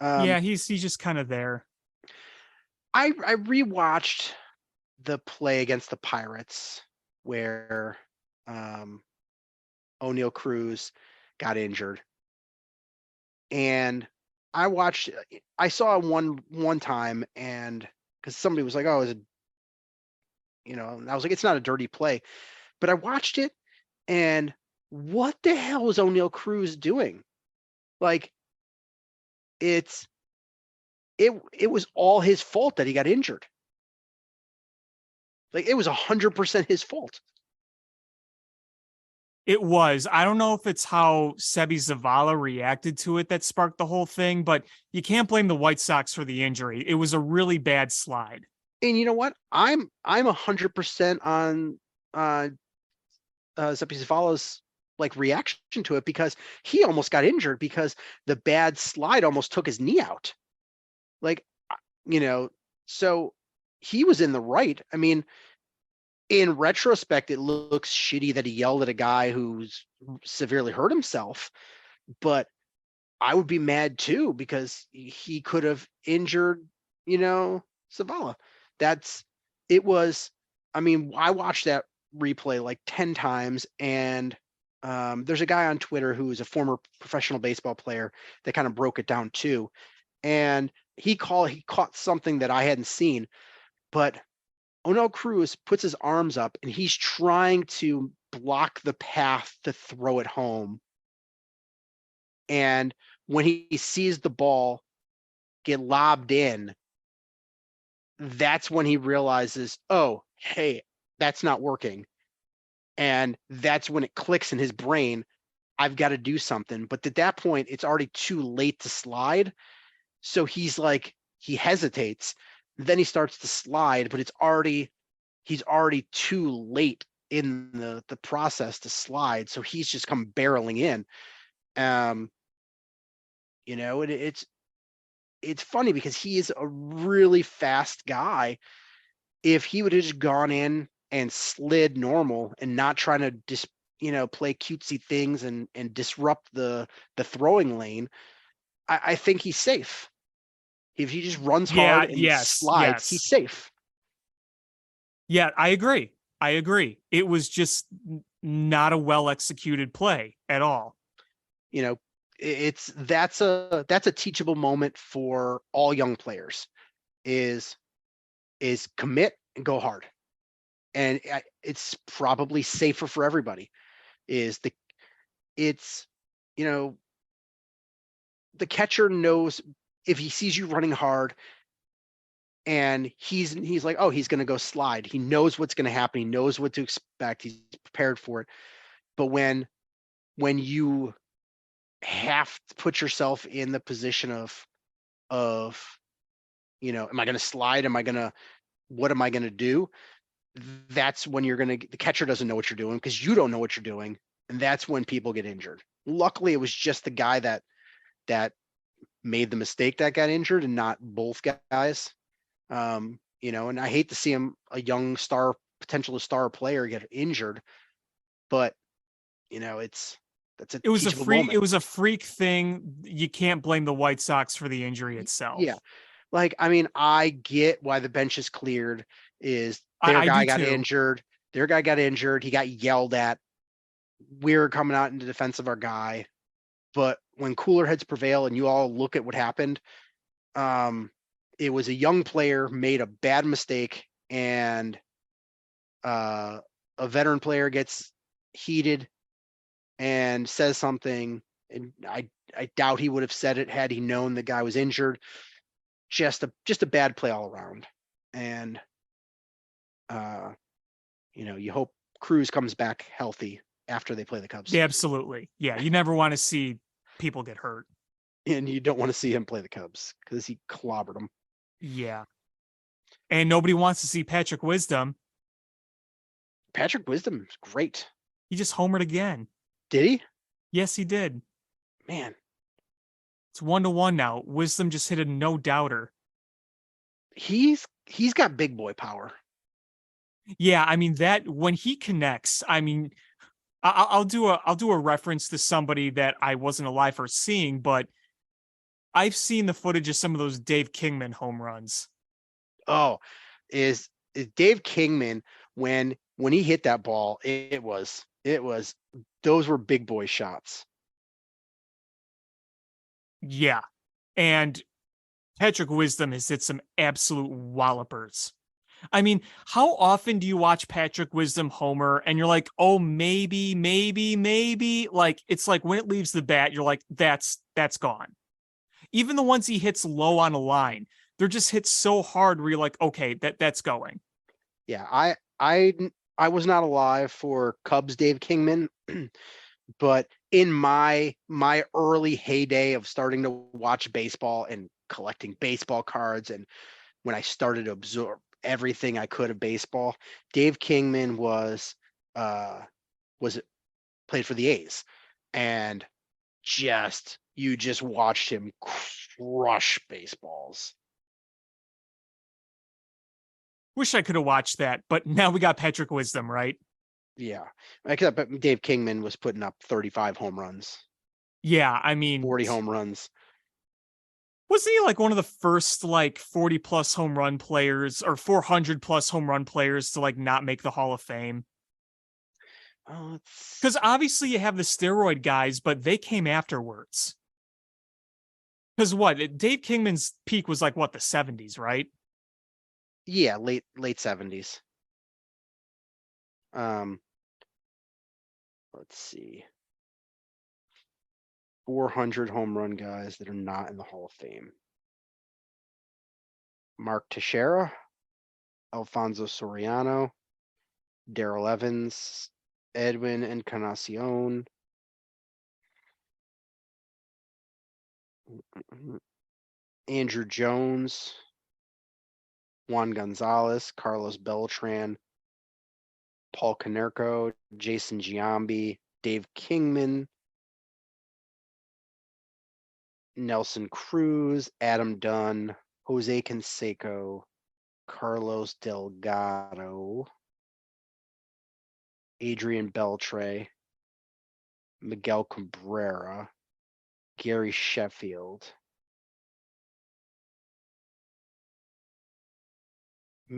Yeah, he's just kind of there. I rewatched the play against the Pirates where O'Neal Cruz got injured, and I saw it one time, and because somebody was like, "Oh, is it?" And I was like, "It's not a dirty play," but I watched it, and what the hell was O'Neal Cruz doing? Like, it was all his fault that he got injured. Like, it was 100% his fault. It was. I don't know if it's how Sebi Zavala reacted to it that sparked the whole thing, but you can't blame the White Sox for the injury. It was a really bad slide. And you know what? I'm 100% on Sebi Zavala's reaction to it, because he almost got injured because the bad slide almost took his knee out. So he was in the right. I mean, in retrospect, it looks shitty that he yelled at a guy who's severely hurt himself, but I would be mad too, because he could have injured, Zavala. I watched that replay 10 times, and there's a guy on Twitter who is a former professional baseball player that kind of broke it down too. And he caught something that I hadn't seen, but Onel Cruz puts his arms up and he's trying to block the path to throw it home. And when he sees the ball get lobbed in, that's when he realizes, oh, hey, that's not working. And that's when it clicks in his brain, I've got to do something. But at that point, it's already too late to slide. So he's like, he hesitates, then he starts to slide, but he's already too late in the process to slide. So he's just come barreling in. It's funny because he is a really fast guy. If he would have just gone in and slid normal and not trying to just, play cutesy things and disrupt the throwing lane, I think he's safe. If he just runs hard and slides, he's safe. Yeah, I agree. It was just not a well executed play at all. That's a teachable moment for all young players is commit and go hard. And it's probably safer for everybody the catcher knows if he sees you running hard and he's like, oh, he's going to go slide. He knows what's going to happen. He knows what to expect. He's prepared for it. But when you have to put yourself in the position of, am I going to slide? What am I going to do? That's when the catcher doesn't know what you're doing because you don't know what you're doing. And that's when people get injured. Luckily, it was just the guy that made the mistake that got injured and not both guys. And I hate to see a young potential star player get injured, but it was a freak. Moment. It was a freak thing. You can't blame the White Sox for the injury itself. Yeah. I get why the bench is cleared is their guy got injured. Their guy got injured. He got yelled at. We're coming out in the defense of our guy. But when cooler heads prevail and you all look at what happened, it was a young player made a bad mistake and a veteran player gets heated and says something. And I doubt he would have said it had he known the guy was injured. Just a bad play all around. And, you hope Cruz comes back healthy after they play the Cubs. Yeah, absolutely. Yeah. You never want to see people get hurt. And you don't want to see him play the Cubs because he clobbered them. Yeah. And nobody wants to see Patrick Wisdom. Patrick Wisdom is great. He just homered again. Did he? Yes, he did. Man. It's 1-1 now. Wisdom just hit a no doubter. He's got big boy power. Yeah, that when he connects, I'll do a reference to somebody that I wasn't alive for seeing, but I've seen the footage of some of those Dave Kingman home runs. Oh, is Dave Kingman when he hit that ball, it was those were big boy shots. Yeah. And Patrick Wisdom has hit some absolute wallopers. How often do you watch Patrick Wisdom homer and you're like, oh, maybe. Like, it's like when it leaves the bat, you're like, that's gone. Even the ones he hits low on a line, they're just hit so hard where you're like, okay, that's going. Yeah, I was not alive for Cubs Dave Kingman, but in my early heyday of starting to watch baseball and collecting baseball cards, and when I started to absorb everything I could of baseball, Dave Kingman was played for the A's, and you just watched him crush baseballs. Wish I could have watched that, but now we got Patrick Wisdom, right? Yeah. But Dave Kingman was putting up 35 home runs. Yeah, 40 home runs. Wasn't he like one of the first 40 plus home run players or 400 plus home run players to not make the Hall of Fame? Because obviously you have the steroid guys, but they came afterwards. Because what? Dave Kingman's peak was like what, the 70s, right? Yeah, late 70s. Let's see. 400 home run guys that are not in the Hall of Fame. Mark Teixeira, Alfonso Soriano, Darrell Evans, Edwin Encarnacion, Andrew Jones, Juan Gonzalez, Carlos Beltran, Paul Konerko, Jason Giambi, Dave Kingman, Nelson Cruz, Adam Dunn, Jose Canseco, Carlos Delgado, Adrian Beltre, Miguel Cabrera, Gary Sheffield.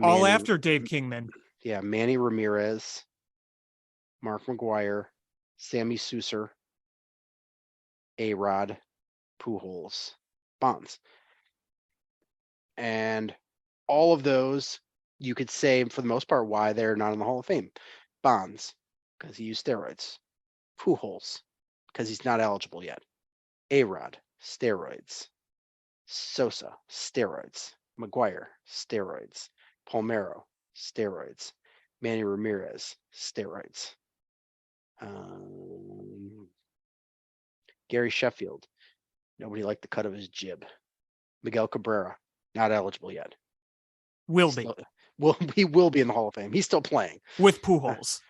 All after Dave Kingman. Yeah, Manny Ramirez, Mark McGuire, Sammy Souser, A-Rod, Pujols, Bonds. And all of those, you could say, for the most part, why they're not in the Hall of Fame. Bonds, because he used steroids. Pujols, because he's not eligible yet. A-Rod, steroids. Sosa, steroids. McGuire, steroids. Palmeiro, steroids. Manny Ramirez, steroids. Gary Sheffield, nobody liked the cut of his jib. Miguel Cabrera, not eligible yet. Will be. Well, he will be in the Hall of Fame. He's still playing. With Pujols.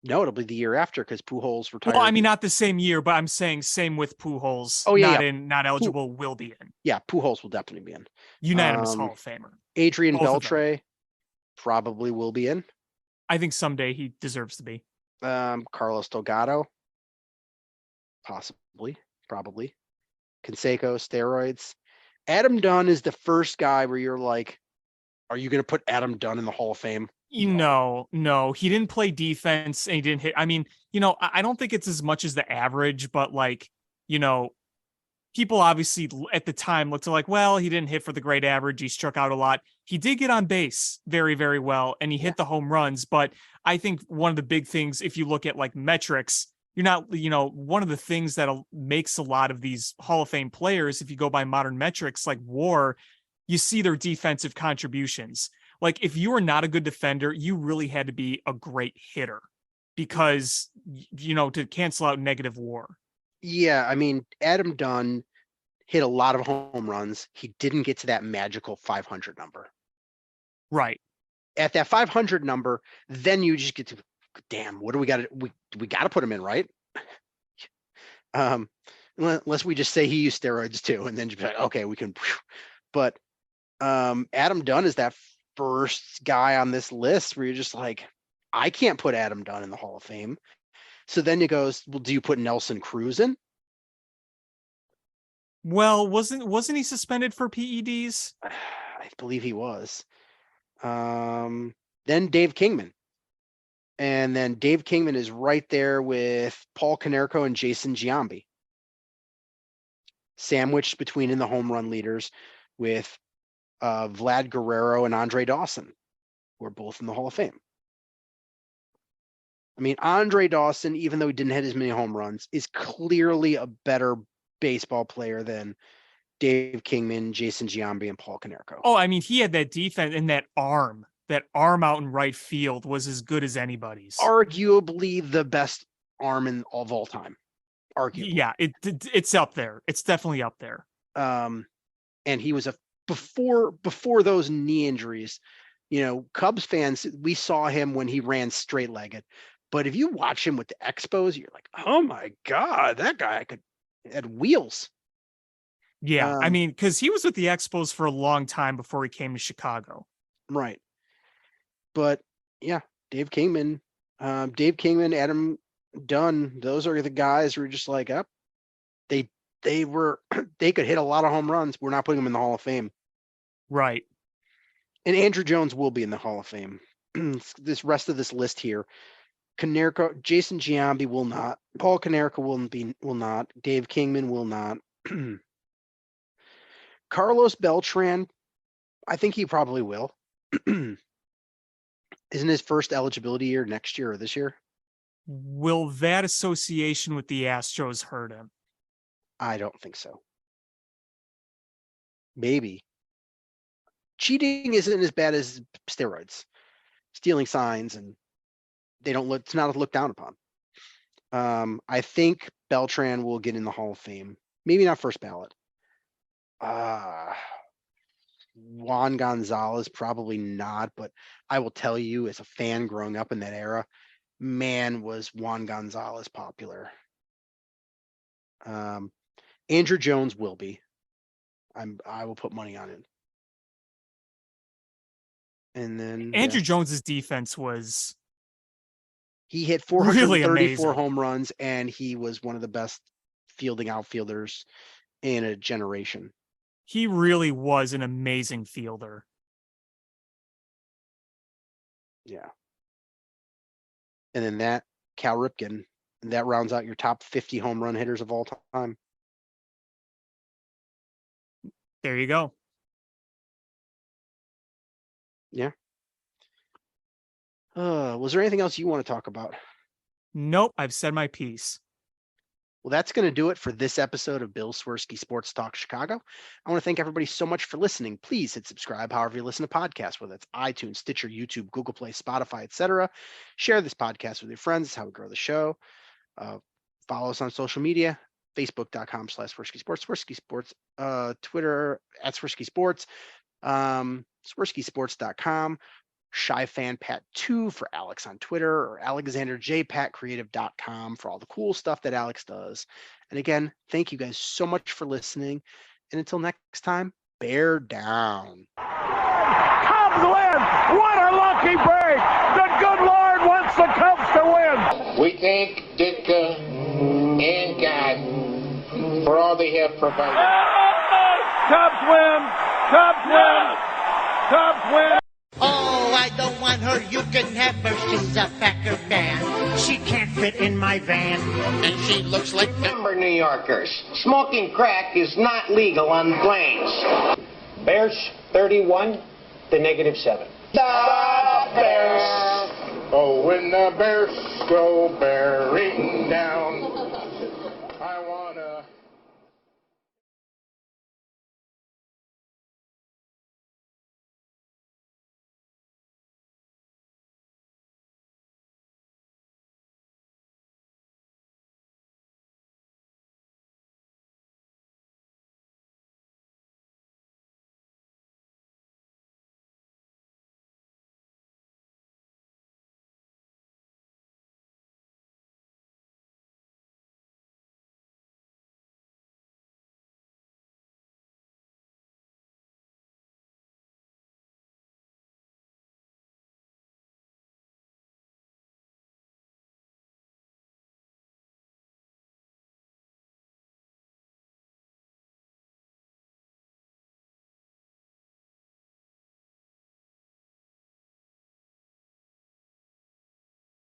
No, it'll be the year after because Pujols retired. Well, I mean, not the same year, but I'm saying same with Pujols. Oh, yeah, Not eligible, will be in. Yeah, Pujols will definitely be in. Unanimous Hall of Famer. Adrian Both Beltre probably will be in. I think someday he deserves to be. Carlos Delgado, possibly, probably. Canseco, steroids. Adam Dunn is the first guy where you're like, are you going to put Adam Dunn in the Hall of Fame? No, he didn't play defense and he didn't hit. I mean, I don't think it's as much as the average, but like, people obviously at the time looked like, well, he didn't hit for the great average. He struck out a lot. He did get on base very, very well, and he hit the home runs. But I think one of the big things, if you look at like metrics, you're not, one of the things that makes a lot of these Hall of Fame players, if you go by modern metrics like WAR, you see their defensive contributions. Like if you were not a good defender, you really had to be a great hitter because, to cancel out negative WAR. Yeah, I mean, Adam Dunn hit a lot of home runs. He didn't get to that magical 500 number. Right. At that 500 number, then you just get to, damn, what do we got to, we got to put him in, right? Unless we just say he used steroids too, and then just be like, okay, we can. But Adam Dunn is that first guy on this list where you're just like, I can't put Adam Dunn in the Hall of Fame. So then it goes, well, do you put Nelson Cruz in? Well, wasn't he suspended for PEDs? I believe he was. Then Dave Kingman. And then Dave Kingman is right there with Paul Konerko and Jason Giambi. Sandwiched between in the home run leaders with Vlad Guerrero and Andre Dawson, who are both in the Hall of Fame. I mean, Andre Dawson, even though he didn't hit as many home runs, is clearly a better baseball player than Dave Kingman, Jason Giambi, and Paul Konerko. Oh, I mean, he had that defense and that arm out in right field was as good as anybody's. Arguably the best arm of all time. Arguably. Yeah, it's up there. It's definitely up there. And he was before those knee injuries, Cubs fans, we saw him when he ran straight-legged. But if you watch him with the Expos, you're like, oh my God, that guy had wheels. Yeah, I mean, because he was with the Expos for a long time before he came to Chicago. Right. But yeah, Dave Kingman, Adam Dunn, those are the guys who are just like, they could hit a lot of home runs. We're not putting them in the Hall of Fame. Right. And Andrew Jones will be in the Hall of Fame. This rest of this list here, Konerko, Jason Giambi will not. Paul Konerko will not. Dave Kingman will not. Carlos Beltran, I think he probably will. Isn't his first eligibility year next year or this year? Will that association with the Astros hurt him? I don't think so. Maybe. Cheating isn't as bad as steroids. Stealing signs, and it's not looked down upon. I think Beltran will get in the Hall of Fame. Maybe not first ballot. Juan Gonzalez, probably not, but I will tell you, as a fan growing up in that era, man, was Juan Gonzalez popular. Andrew Jones will be. I will put money on it. And then Andrew Jones's defense was he hit really 434 amazing. home runs, and he was one of the best fielding outfielders in a generation. He really was an amazing fielder. Yeah. And then that Cal Ripken, that rounds out your top 50 home run hitters of all time. There you go. Yeah. Was there anything else you want to talk about? Nope, I've said my piece. Well, that's going to do it for this episode of Bill Swerski Sports Talk Chicago. I want to thank everybody so much for listening. Please hit subscribe however you listen to podcasts, whether it's iTunes, Stitcher, YouTube, Google Play, Spotify, etc. Share this podcast with your friends. It's how we grow the show. Follow us on social media, facebook.com/Swerski Sports, Swerski Sports, Twitter @Swerski Sports, SwerskiSports.com. Shy Fan Pat 2 for Alex on Twitter, or AlexanderJPatCreative.com for all the cool stuff that Alex does. And again, thank you guys so much for listening. And until next time, bear down. Cubs win! What a lucky break! The good Lord wants the Cubs to win! We thank Ditka and God for all they have provided. Cubs win! Cubs win! Cubs win! Oh, I don't want her, you can have her, she's a Packer fan. She can't fit in my van. And she looks like Denver New Yorkers. Smoking crack is not legal on planes. Bears 31 to -7. The Bears! Oh, when the Bears go bearing down.